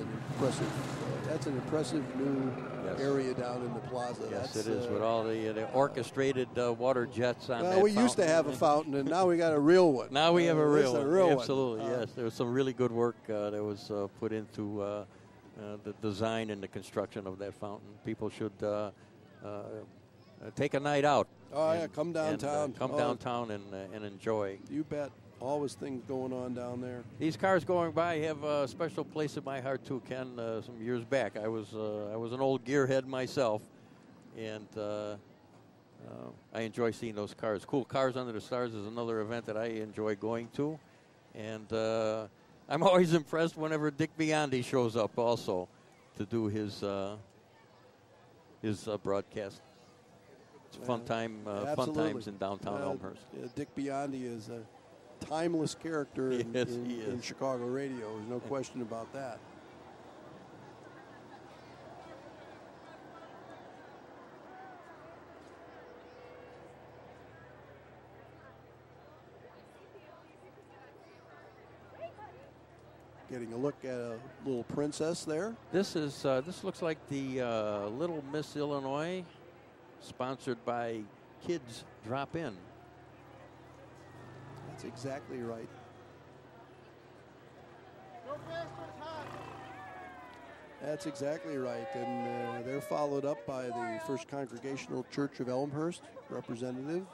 an impressive new area down in the plaza. Yes, it is, with all the orchestrated water jets on that Well, we fountain. used to have a fountain, and now we got a real one. Now we have a real one. Absolutely, one. yes. There was some really good work that was put into the design and the construction of that fountain. People should take a night out. Oh, yeah, come downtown. Come downtown and enjoy. You bet. Always things going on down there. These cars going by have a special place in my heart too, Ken. Some years back, I was an old gearhead myself, and I enjoy seeing those cars. Cool Cars Under the Stars is another event that I enjoy going to, and I'm always impressed whenever Dick Biondi shows up also to do his broadcast. It's fun times in downtown Elmhurst. Dick Biondi is a timeless character in Chicago radio. There's no question about that. Getting a look at a little princess there. This looks like the Little Miss Illinois, sponsored by Kids Drop In. That's exactly right. That's exactly right. And they're followed up by the First Congregational Church of Elmhurst representative,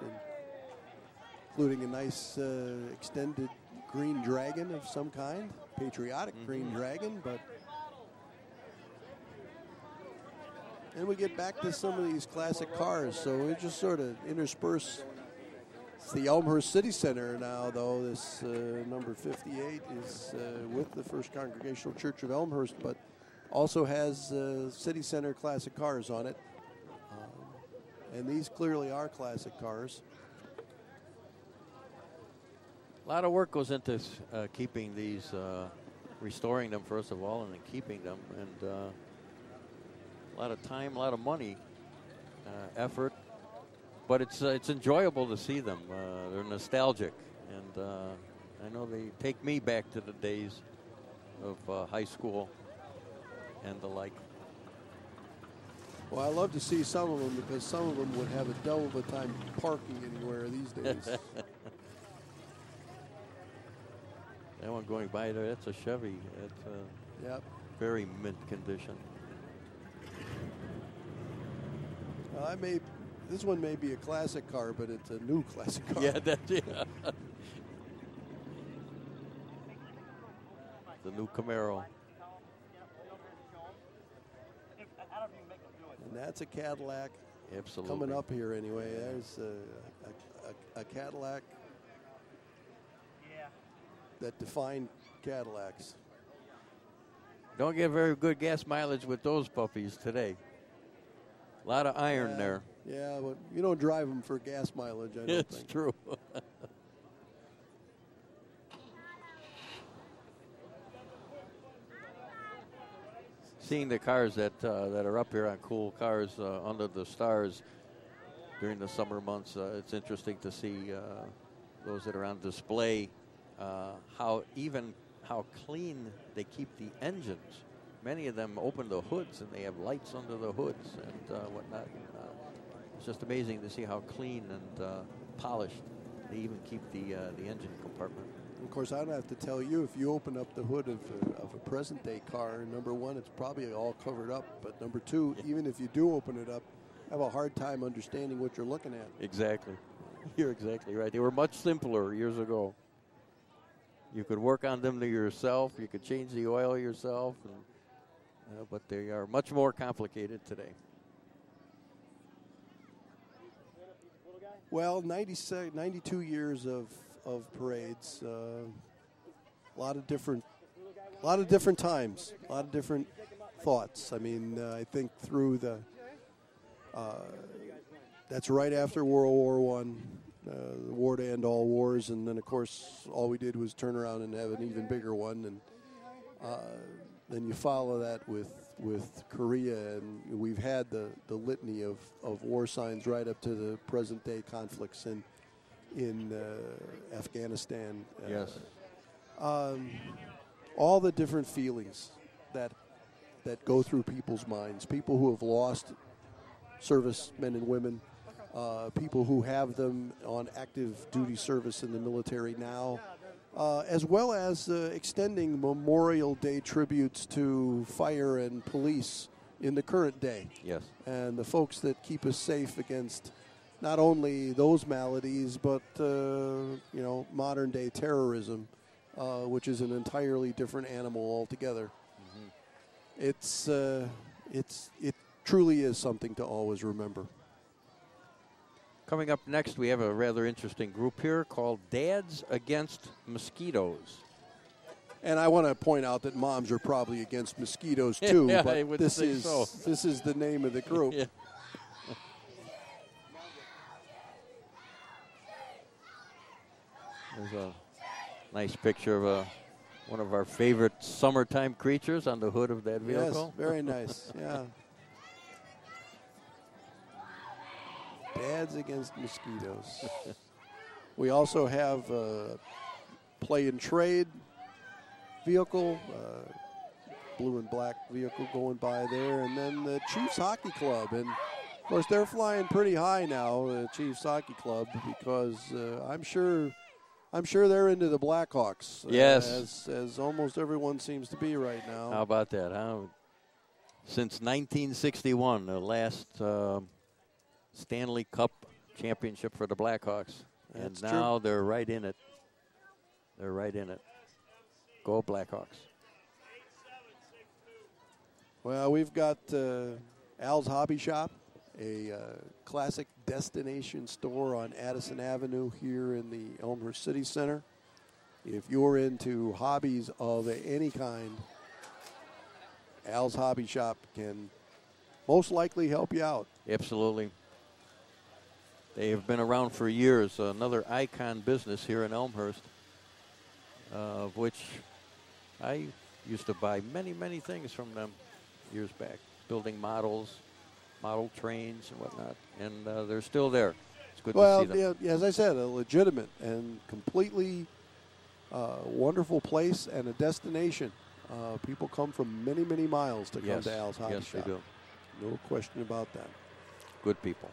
including a nice extended green dragon of some kind, patriotic green dragon. But and we get back to some of these classic cars, so we just sort of intersperse. It's the Elmhurst City Center now, though. This number 58 is with the First Congregational Church of Elmhurst, but also has City Center classic cars on it. And these clearly are classic cars. A lot of work goes into keeping these, restoring them, first of all, and then keeping them. And a lot of time, a lot of money, effort. But it's enjoyable to see them. They're nostalgic, and I know they take me back to the days of high school and the like. Well, I love to see some of them because some of them would have a devil of a time parking anywhere these days. That one going by there, that's a Chevy. That's very mint condition. This one may be a classic car, but it's a new classic car. Yeah, that's it. The new Camaro. And that's a Cadillac. Absolutely. Coming up here anyway. There's a Cadillac that defined Cadillacs. Don't get very good gas mileage with those puppies today. A lot of iron there. Yeah, but you don't drive them for gas mileage, I don't think. It's true. Seeing the cars that are up here on Cool Cars Under the Stars during the summer months, it's interesting to see those that are on display, how clean they keep the engines. Many of them open the hoods and they have lights under the hoods and whatnot. It's just amazing to see how clean and polished they even keep the engine compartment. Of course, I don't have to tell you, if you open up the hood of a present-day car, number one, it's probably all covered up. But number two, even if you do open it up, I have a hard time understanding what you're looking at. Exactly. You're exactly right. They were much simpler years ago. You could work on them yourself. You could change the oil yourself. But they are much more complicated today. Well, 92 years of parades, a lot of different times, a lot of different thoughts. I mean, I think through that's right after World War I, the war to end all wars, and then of course all we did was turn around and have an even bigger one, and then you follow that with Korea, and we've had the litany of war signs right up to the present day conflicts in Afghanistan. Yes. All the different feelings that go through people's minds. People who have lost servicemen and women, people who have them on active duty service in the military now, as well as extending Memorial Day tributes to fire and police in the current day. Yes. And the folks that keep us safe against not only those maladies, but modern day terrorism, which is an entirely different animal altogether. Mm-hmm. It truly is something to always remember. Coming up next, we have a rather interesting group here called Dads Against Mosquitoes. And I want to point out that moms are probably against mosquitoes too, yeah, but I would this say is so. This is the name of the group. Yeah. There's a nice picture of one of our favorite summertime creatures on the hood of that vehicle. Yes, very nice. Yeah. Dads Against Mosquitoes. We also have a play and trade vehicle, blue and black vehicle going by there, and then the Chiefs Hockey Club. And of course, they're flying pretty high now, the Chiefs Hockey Club, because I'm sure they're into the Blackhawks. Yes, as almost everyone seems to be right now. How about that? Since 1961, the last Stanley Cup championship for the Blackhawks, and now they're right in it. They're right in it. Go Blackhawks. Well, we've got Al's Hobby Shop, a classic destination store on Addison Avenue here in the Elmhurst City Center. If you're into hobbies of any kind, Al's Hobby Shop can most likely help you out. Absolutely. They have been around for years. Another icon business here in Elmhurst, of which I used to buy many, many things from them years back, building models, model trains and whatnot, and they're still there. It's good to see them. Well, yeah, as I said, a legitimate and completely wonderful place and a destination. People come from many, many miles to come to Al's Hobby Shop. Yes, they do. No question about that. Good people.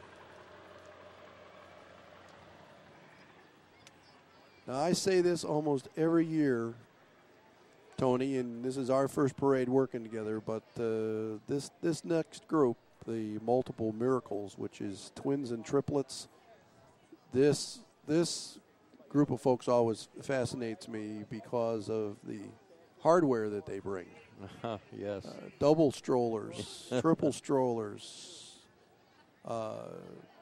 Now, I say this almost every year, Tony, and this is our first parade working together, but this next group, the Multiple Miracles, which is twins and triplets, this group of folks always fascinates me because of the hardware that they bring. Yes. Double strollers, triple strollers,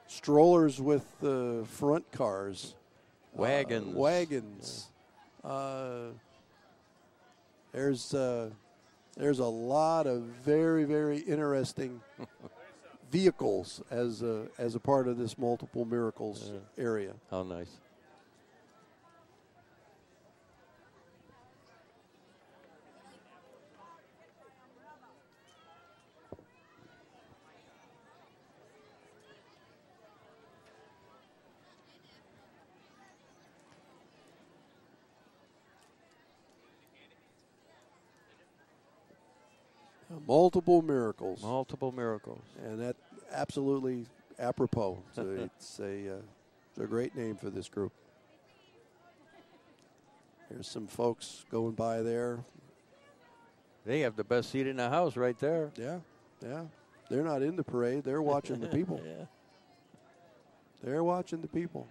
strollers with front cars. Wagons. There's a lot of very, very interesting vehicles as a part of this Multiple Miracles area. How nice. Multiple Miracles. Multiple Miracles. And that absolutely apropos. It's a great name for this group. There's some folks going by there. They have the best seat in the house right there. Yeah. They're not in the parade. They're watching the people. Yeah. They're watching the people.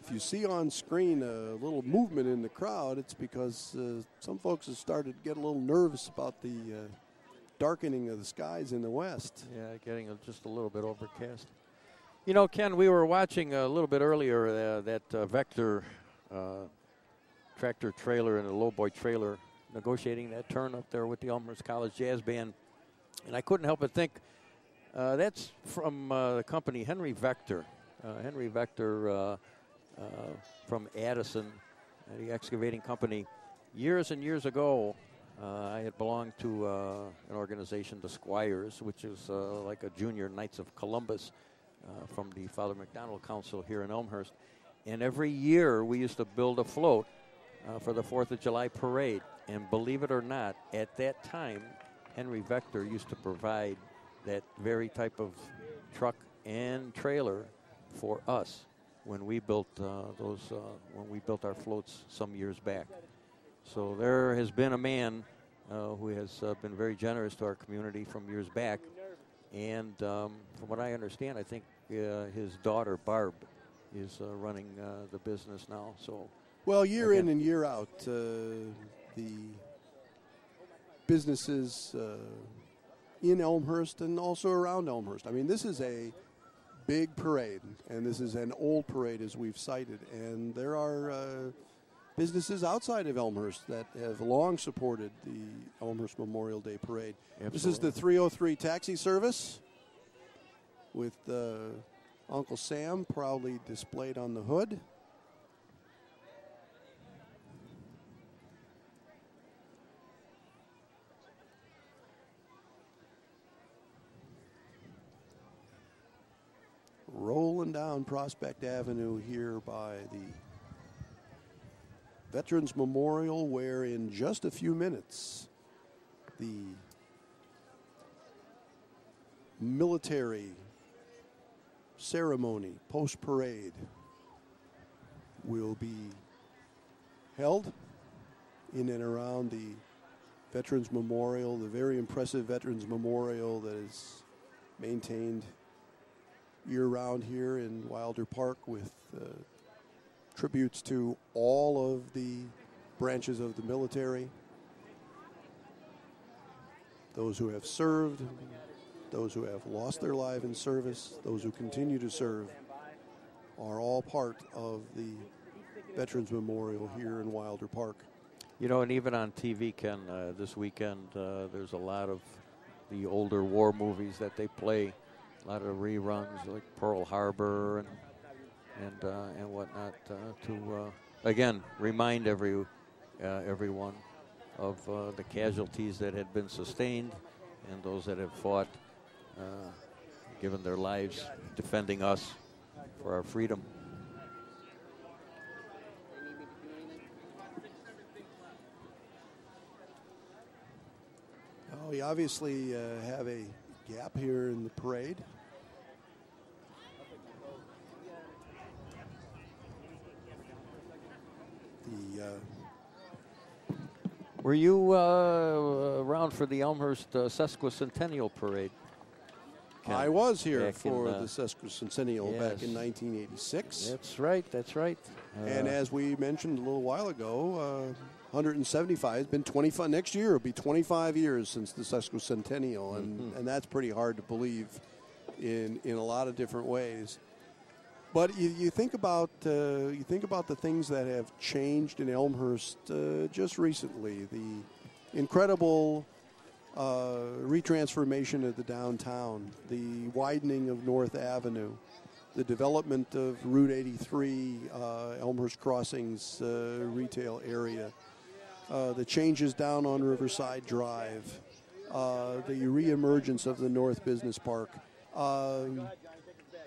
If you see on screen a little movement in the crowd, it's because some folks have started to get a little nervous about the darkening of the skies in the west. Yeah, getting just a little bit overcast. You know, Ken, we were watching a little bit earlier that Vector tractor trailer and a lowboy trailer negotiating that turn up there with the Elmhurst College Jazz Band. And I couldn't help but think that's from the company Henry Vector. Henry Vector from Addison, the excavating company. Years and years ago, I had belonged to an organization, the Squires, which is like a junior Knights of Columbus from the Father McDonald Council here in Elmhurst. And every year we used to build a float for the 4th of July parade. And believe it or not, at that time, Henry Vector used to provide that very type of truck and trailer for us when we built when we built our floats some years back. So there has been a man who has been very generous to our community from years back. And from what I understand, I think his daughter, Barb, is running the business now. So, well, year in and year out, the businesses in Elmhurst and also around Elmhurst. I mean, this is a big parade, and this is an old parade, as we've cited. And there are businesses outside of Elmhurst that have long supported the Elmhurst Memorial Day Parade. Absolutely. This is the 303 taxi service with Uncle Sam proudly displayed on the hood. Rolling down Prospect Avenue here by the Veterans Memorial, where in just a few minutes the military ceremony post-parade will be held in and around the Veterans Memorial, the very impressive Veterans Memorial that is maintained year-round here in Wilder Park with tributes to all of the branches of the military, those who have served, those who have lost their life in service, those who continue to serve, are all part of the Veterans Memorial here in Wilder Park. You know, and even on TV, Ken, this weekend, there's a lot of the older war movies that they play, a lot of reruns like Pearl Harbor and whatnot, to again remind everyone of the casualties that had been sustained and those that have fought, given their lives defending us for our freedom. Oh, we obviously have a gap here in the parade. Were you around for the Elmhurst Sesquicentennial Parade? Ken? I was here Back for in, the Sesquicentennial back in 1986. That's right, that's right. And as we mentioned a little while ago, 175, it's been 25, next year it'll be 25 years since the Sesquicentennial, and that's pretty hard to believe in a lot of different ways. But you think about the things that have changed in Elmhurst just recently. The incredible retransformation of the downtown, the widening of North Avenue, the development of Route 83, Elmhurst Crossings retail area, the changes down on Riverside Drive, the reemergence of the North Business Park.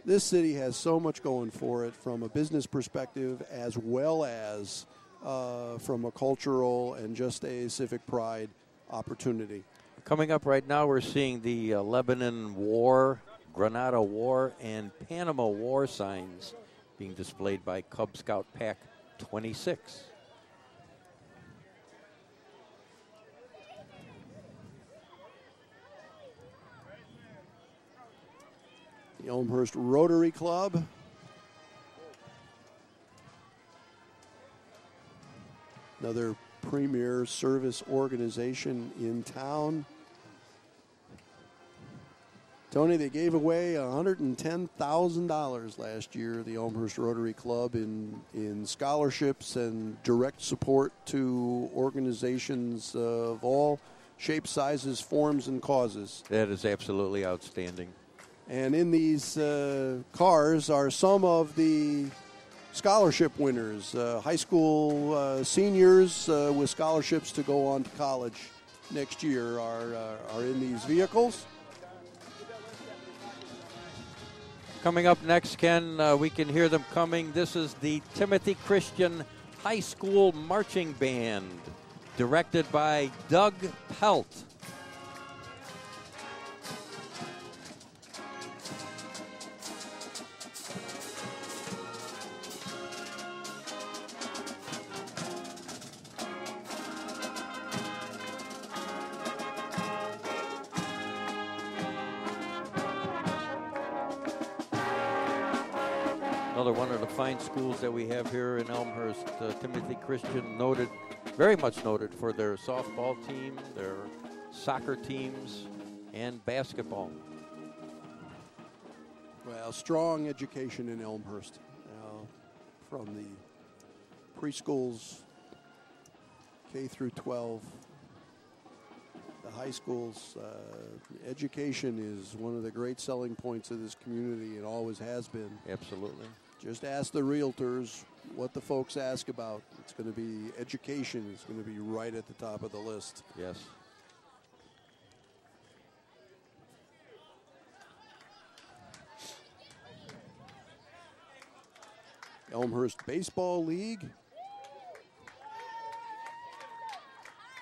This city has so much going for it from a business perspective as well as from a cultural and just a civic pride opportunity. Coming up right now, we're seeing the Lebanon War, Grenada War, and Panama War signs being displayed by Cub Scout Pack 26. The Elmhurst Rotary Club. Another premier service organization in town. Tony, they gave away $110,000 last year, the Elmhurst Rotary Club, in scholarships and direct support to organizations of all shapes, sizes, forms, and causes. That is absolutely outstanding. And in these cars are some of the scholarship winners, high school seniors with scholarships to go on to college next year are in these vehicles. Coming up next, Ken, we can hear them coming. This is the Timothy Christian High School Marching Band, directed by Doug Pelt. Another one of the fine schools that we have here in Elmhurst. Timothy Christian, noted, very much noted for their softball team, their soccer teams, and basketball. Well, strong education in Elmhurst, from the preschools, K through 12, the high schools. Education is one of the great selling points of this community. It always has been. Absolutely. Just ask the realtors what the folks ask about. It's going to be education. It's going to be right at the top of the list. Yes. Elmhurst Baseball League.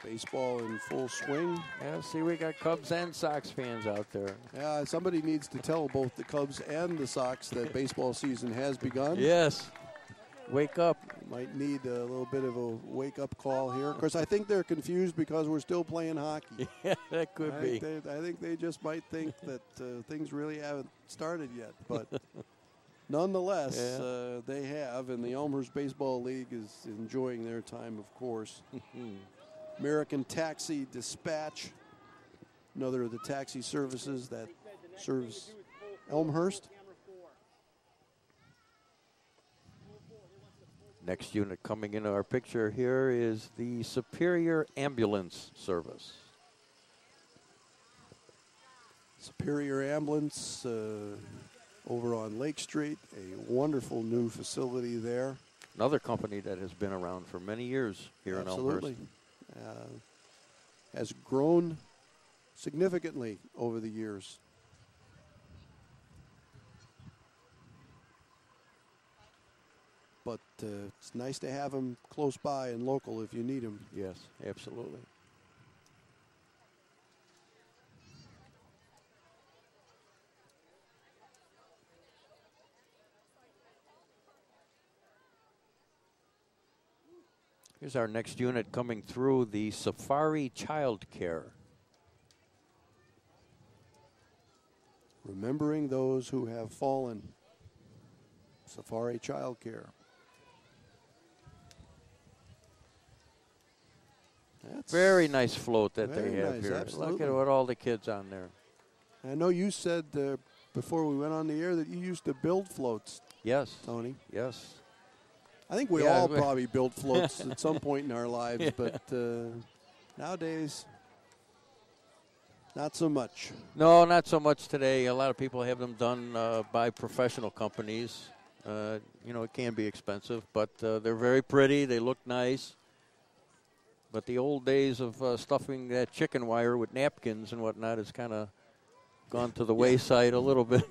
Baseball in full swing. Yeah, see, we got Cubs and Sox fans out there. Yeah, somebody needs to tell both the Cubs and the Sox that baseball season has begun. Yes. Wake up. Might need a little bit of a wake-up call here. Of course, I think they're confused because we're still playing hockey. Yeah, that could be. I think they just might think that things really haven't started yet. But nonetheless, Yeah. they have, and the Elmhurst Baseball League is enjoying their time, of course. American Taxi Dispatch, another of the taxi services that serves Elmhurst. Next unit coming into our picture here is the Superior Ambulance Service. Superior Ambulance over on Lake Street, a wonderful new facility there. Another company that has been around for many years here in Elmhurst. Absolutely. Has grown significantly over the years. But it's nice to have them close by and local if you need them. Yes, absolutely. Here's our next unit coming through, the Safari Child Care. Remembering those who have fallen. Safari Child Care. That's Very nice float that they very have nice, here. absolutely. Look at what all the kids on there. I know you said before we went on the air that you used to build floats, Yes, Tony. yes. I think we Yeah, all probably built floats at some point in our lives, but nowadays, not so much. No, not so much today. A lot of people have them done by professional companies. You know, it can be expensive, but they're very pretty. They look nice. But the old days of stuffing that chicken wire with napkins and whatnot has kind of gone to the wayside a little bit.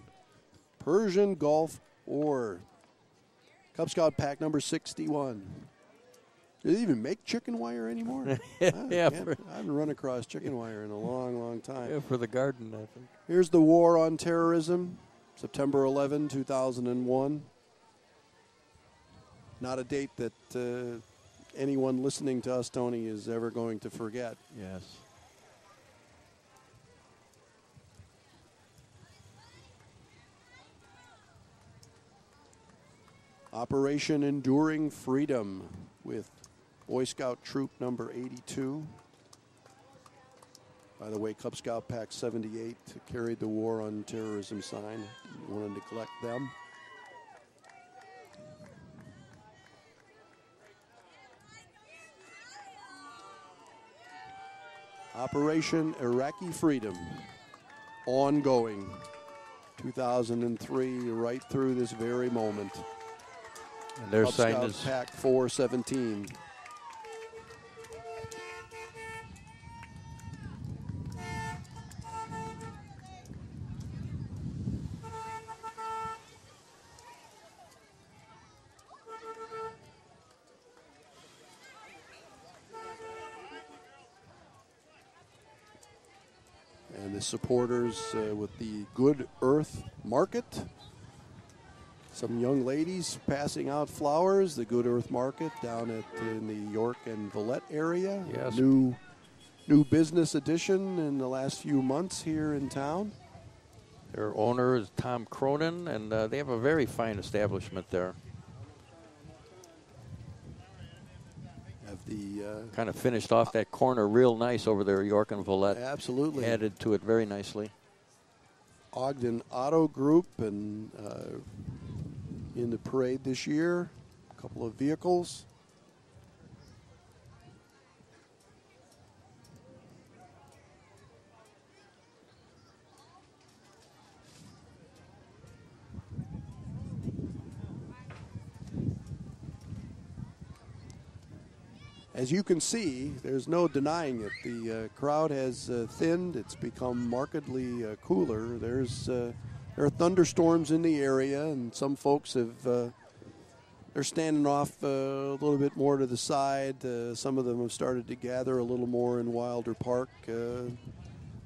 Persian Gulf Ore. Cub Scout pack number 61. Do they even make chicken wire anymore? Yeah, I haven't run across chicken wire in a long, long time. yeah, for the garden, I think. Here's the War on Terrorism, September 11, 2001. Not a date that anyone listening to us, Tony, is ever going to forget. Yes. Operation Enduring Freedom with Boy Scout Troop number 82. By the way, Cub Scout Pack 78 carried the War on Terrorism sign. You want to neglect them. Operation Iraqi Freedom, ongoing, 2003, right through this very moment. And their Cub sign Scout is Pack 417. And the supporters with the Good Earth Market. Some young ladies passing out flowers. The Good Earth Market down in the York and Villette area. Yes. New business addition in the last few months here in town. Their owner is Tom Cronin, and they have a very fine establishment there. Have the Kind of finished off that corner real nice over there, York and Villette. absolutely Added to it very nicely. Ogden Auto Group and in the parade this year. A couple of vehicles. As you can see, there's no denying it. The crowd has thinned. It's become markedly cooler. There are thunderstorms in the area, and some folks they're standing off a little bit more to the side. Some of them have started to gather a little more in Wilder Park.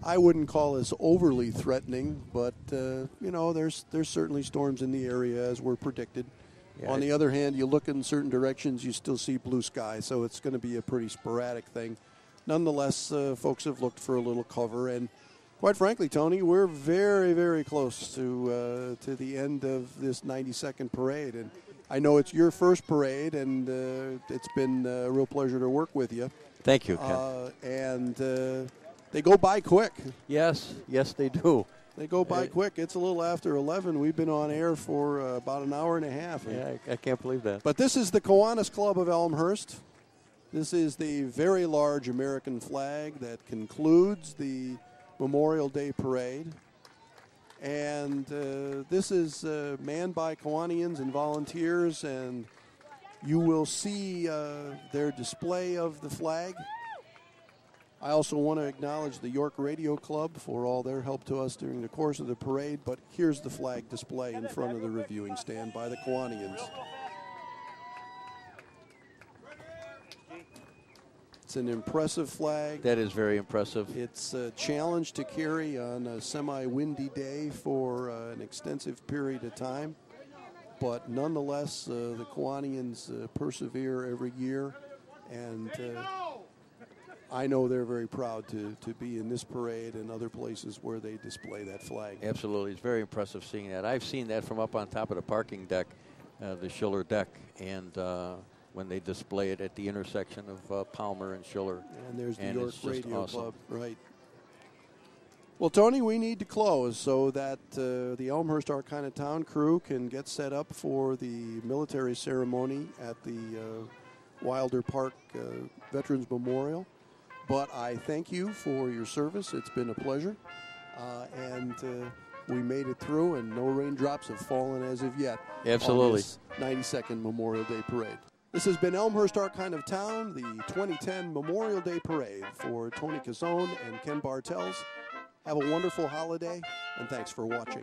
I wouldn't call this overly threatening, but there's certainly storms in the area as were predicted. Yeah, on the other hand, you look in certain directions, you still see blue sky, so it's going to be a pretty sporadic thing. Nonetheless, folks have looked for a little cover, and quite frankly, Tony, we're very, very close to the end of this 92nd parade. And I know it's your first parade, and it's been a real pleasure to work with you. Thank you, Ken. And they go by quick. Yes, they do. They go by quick. It's a little after 11. We've been on air for about an hour and a half. Yeah, I can't believe that. But this is the Kiwanis Club of Elmhurst. This is the very large American flag that concludes the Memorial Day Parade. And this is manned by Kiwanians and volunteers, and you will see their display of the flag. I also want to acknowledge the York Radio Club for all their help to us during the course of the parade, but here's the flag display in front of the reviewing stand by the Kiwanians. It's an impressive flag. That is very impressive. It's a challenge to carry on a semi-windy day for an extensive period of time, but nonetheless, the Kiwanians persevere every year, and I know they're very proud to be in this parade and other places where they display that flag. Absolutely. It's very impressive seeing that. I've seen that from up on top of the parking deck, the Schiller deck, and when they display it at the intersection of Palmer and Schiller. And there's the York Radio awesome. Club, right. Well, Tony, we need to close so that the Elmhurst Arcana Town crew can get set up for the military ceremony at the Wilder Park Veterans Memorial. But I thank you for your service. It's been a pleasure. And we made it through, and no raindrops have fallen as of yet. Absolutely. On this 92nd Memorial Day Parade. This has been Elmhurst Arcana of Town, the 2010 Memorial Day Parade. For Tony Cazzone and Ken Bartels, have a wonderful holiday, and thanks for watching.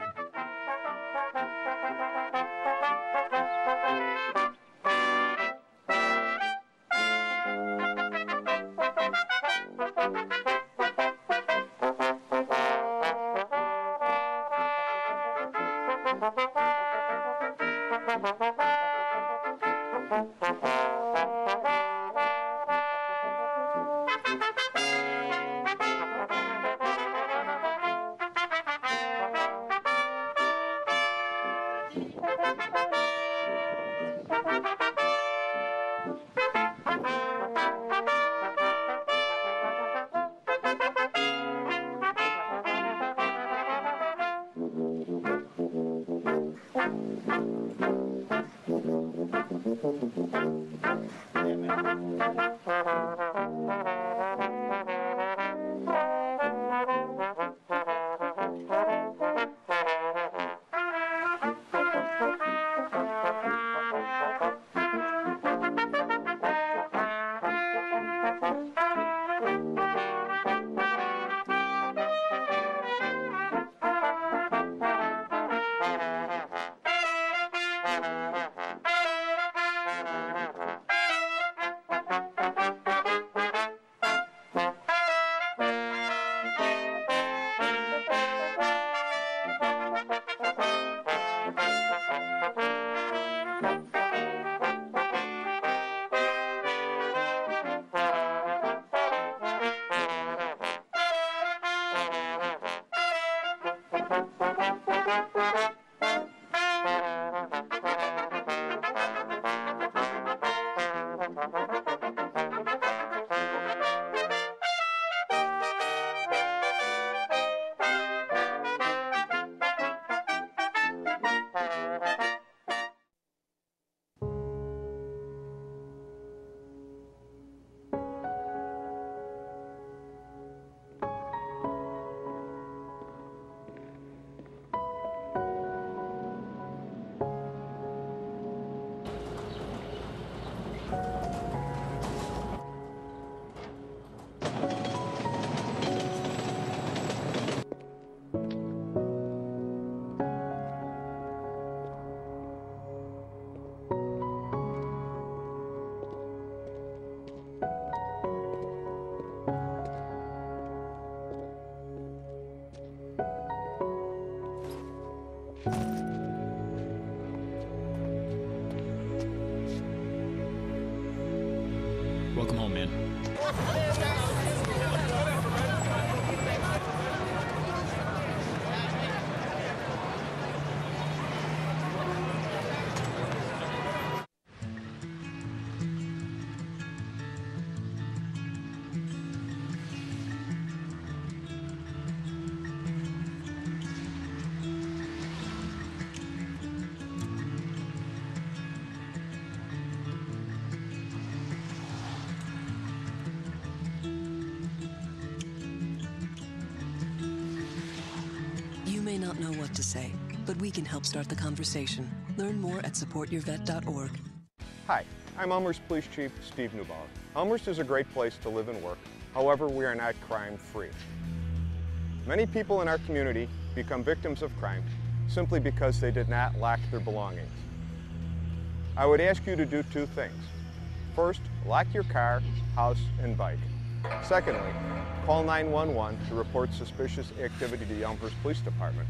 Welcome home, man. You may not know what to say, but we can help start the conversation. Learn more at supportyourvet.org. Hi, I'm Elmhurst Police Chief Steve Neubauer. Elmhurst is a great place to live and work. However, we are not crime-free. Many people in our community become victims of crime simply because they did not lock their belongings. I would ask you to do two things. First, lock your car, house, and bike. Secondly, call 911 to report suspicious activity to the Elmhurst Police Department.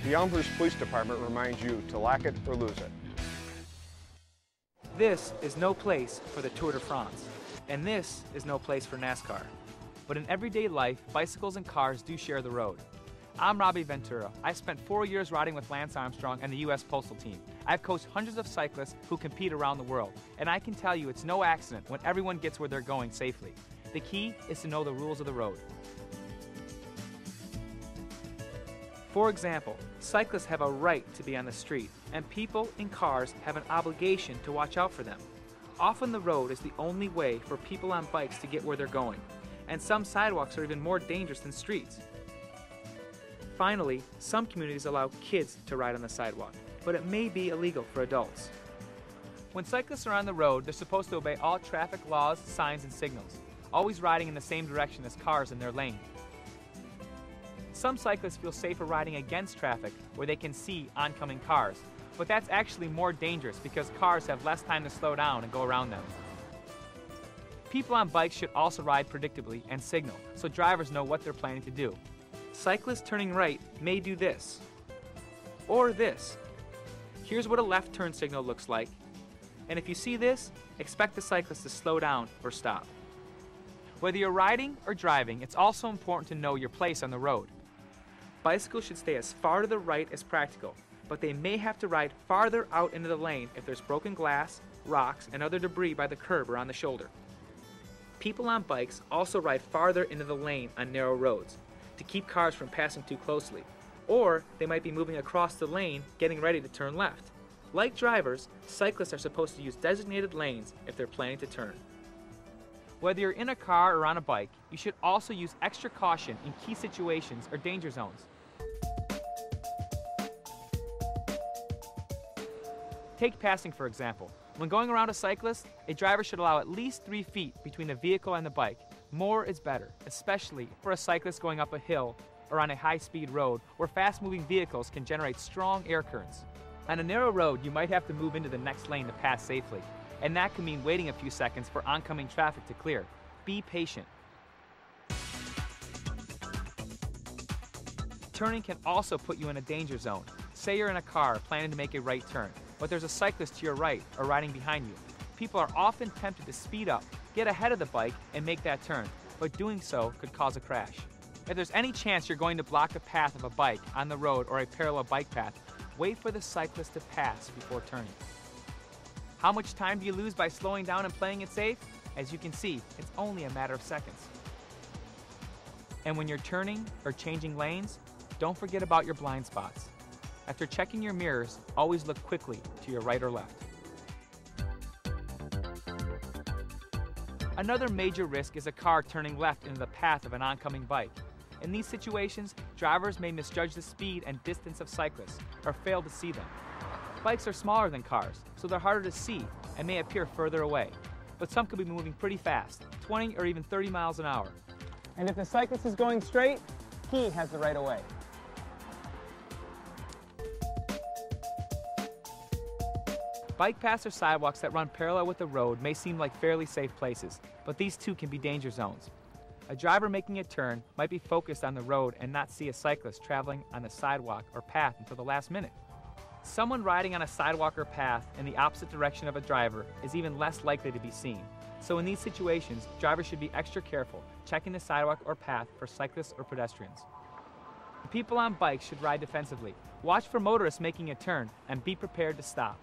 The Elmhurst Police Department reminds you to lock it or lose it. This is no place for the Tour de France, and this is no place for NASCAR. But in everyday life, bicycles and cars do share the road. I'm Robbie Ventura. I spent 4 years riding with Lance Armstrong and the U.S. Postal Team. I've coached hundreds of cyclists who compete around the world, and I can tell you it's no accident when everyone gets where they're going safely. The key is to know the rules of the road. For example, cyclists have a right to be on the street, and people in cars have an obligation to watch out for them. Often the road is the only way for people on bikes to get where they're going, and some sidewalks are even more dangerous than streets. Finally, some communities allow kids to ride on the sidewalk, but it may be illegal for adults. When cyclists are on the road, they're supposed to obey all traffic laws, signs, and signals, always riding in the same direction as cars in their lane. Some cyclists feel safer riding against traffic where they can see oncoming cars, but that's actually more dangerous because cars have less time to slow down and go around them. People on bikes should also ride predictably and signal so drivers know what they're planning to do. Cyclists turning right may do this, or this. Here's what a left turn signal looks like, and if you see this, expect the cyclist to slow down or stop. Whether you're riding or driving, it's also important to know your place on the road. Bicycles should stay as far to the right as practical, but they may have to ride farther out into the lane if there's broken glass, rocks, and other debris by the curb or on the shoulder. People on bikes also ride farther into the lane on narrow roads to keep cars from passing too closely, or they might be moving across the lane getting ready to turn left. Like drivers, cyclists are supposed to use designated lanes if they're planning to turn. Whether you're in a car or on a bike, you should also use extra caution in key situations or danger zones. Take passing, for example. When going around a cyclist, a driver should allow at least 3 feet between the vehicle and the bike. More is better, especially for a cyclist going up a hill or on a high-speed road where fast-moving vehicles can generate strong air currents. On a narrow road, you might have to move into the next lane to pass safely, and that can mean waiting a few seconds for oncoming traffic to clear. Be patient. Turning can also put you in a danger zone. Say you're in a car planning to make a right turn, but there's a cyclist to your right or riding behind you. People are often tempted to speed up, get ahead of the bike, and make that turn, but doing so could cause a crash. If there's any chance you're going to block the path of a bike on the road or a parallel bike path, wait for the cyclist to pass before turning. How much time do you lose by slowing down and playing it safe? As you can see, it's only a matter of seconds. And when you're turning or changing lanes, don't forget about your blind spots. After checking your mirrors, always look quickly to your right or left. Another major risk is a car turning left into the path of an oncoming bike. In these situations, drivers may misjudge the speed and distance of cyclists or fail to see them. Bikes are smaller than cars, so they're harder to see and may appear further away. But some could be moving pretty fast, 20 or even 30 miles an hour. And if the cyclist is going straight, he has the right of way. Bike paths or sidewalks that run parallel with the road may seem like fairly safe places, but these too can be danger zones. A driver making a turn might be focused on the road and not see a cyclist traveling on the sidewalk or path until the last minute. Someone riding on a sidewalk or path in the opposite direction of a driver is even less likely to be seen. So in these situations, drivers should be extra careful, checking the sidewalk or path for cyclists or pedestrians. The people on bikes should ride defensively. Watch for motorists making a turn and be prepared to stop.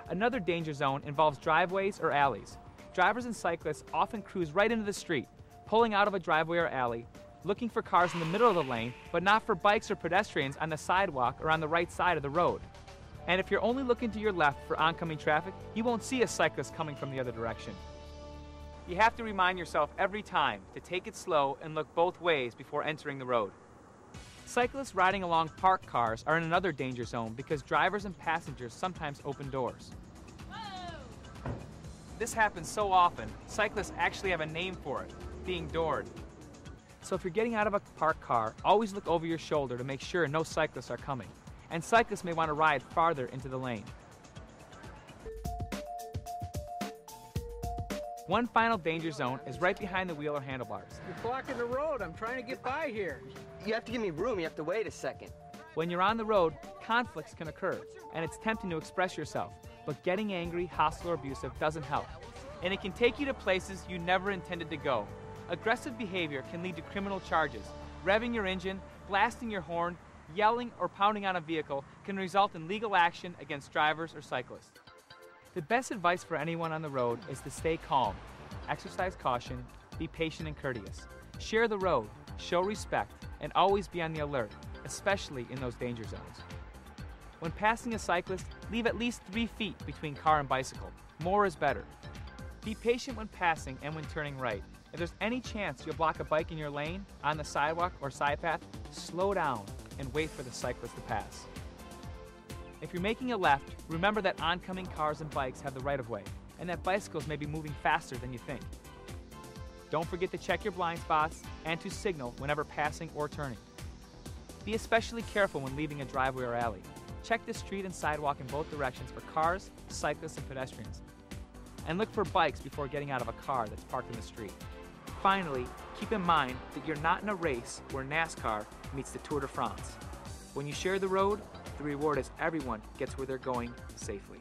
Another danger zone involves driveways or alleys. Drivers and cyclists often cruise right into the street, pulling out of a driveway or alley, looking for cars in the middle of the lane, but not for bikes or pedestrians on the sidewalk or on the right side of the road. And if you're only looking to your left for oncoming traffic, you won't see a cyclist coming from the other direction. You have to remind yourself every time to take it slow and look both ways before entering the road. Cyclists riding along parked cars are in another danger zone because drivers and passengers sometimes open doors. This happens so often, cyclists actually have a name for it, being doored. So if you're getting out of a parked car, always look over your shoulder to make sure no cyclists are coming. And cyclists may want to ride farther into the lane. One final danger zone is right behind the wheel or handlebars. You're blocking the road. I'm trying to get by here. You have to give me room. You have to wait a second. When you're on the road, conflicts can occur, and it's tempting to express yourself. But getting angry, hostile, or abusive doesn't help. And it can take you to places you never intended to go. Aggressive behavior can lead to criminal charges. Revving your engine, blasting your horn, yelling, or pounding on a vehicle can result in legal action against drivers or cyclists. The best advice for anyone on the road is to stay calm, exercise caution, be patient and courteous. Share the road, show respect, and always be on the alert, especially in those danger zones. When passing a cyclist, leave at least 3 feet between car and bicycle. More is better. Be patient when passing and when turning right. If there's any chance you'll block a bike in your lane, on the sidewalk or side path, slow down and wait for the cyclist to pass. If you're making a left, remember that oncoming cars and bikes have the right of way, and that bicycles may be moving faster than you think. Don't forget to check your blind spots and to signal whenever passing or turning. Be especially careful when leaving a driveway or alley. Check the street and sidewalk in both directions for cars, cyclists, and pedestrians. And look for bikes before getting out of a car that's parked in the street. Finally, keep in mind that you're not in a race where NASCAR meets the Tour de France. When you share the road, the reward is everyone gets where they're going safely.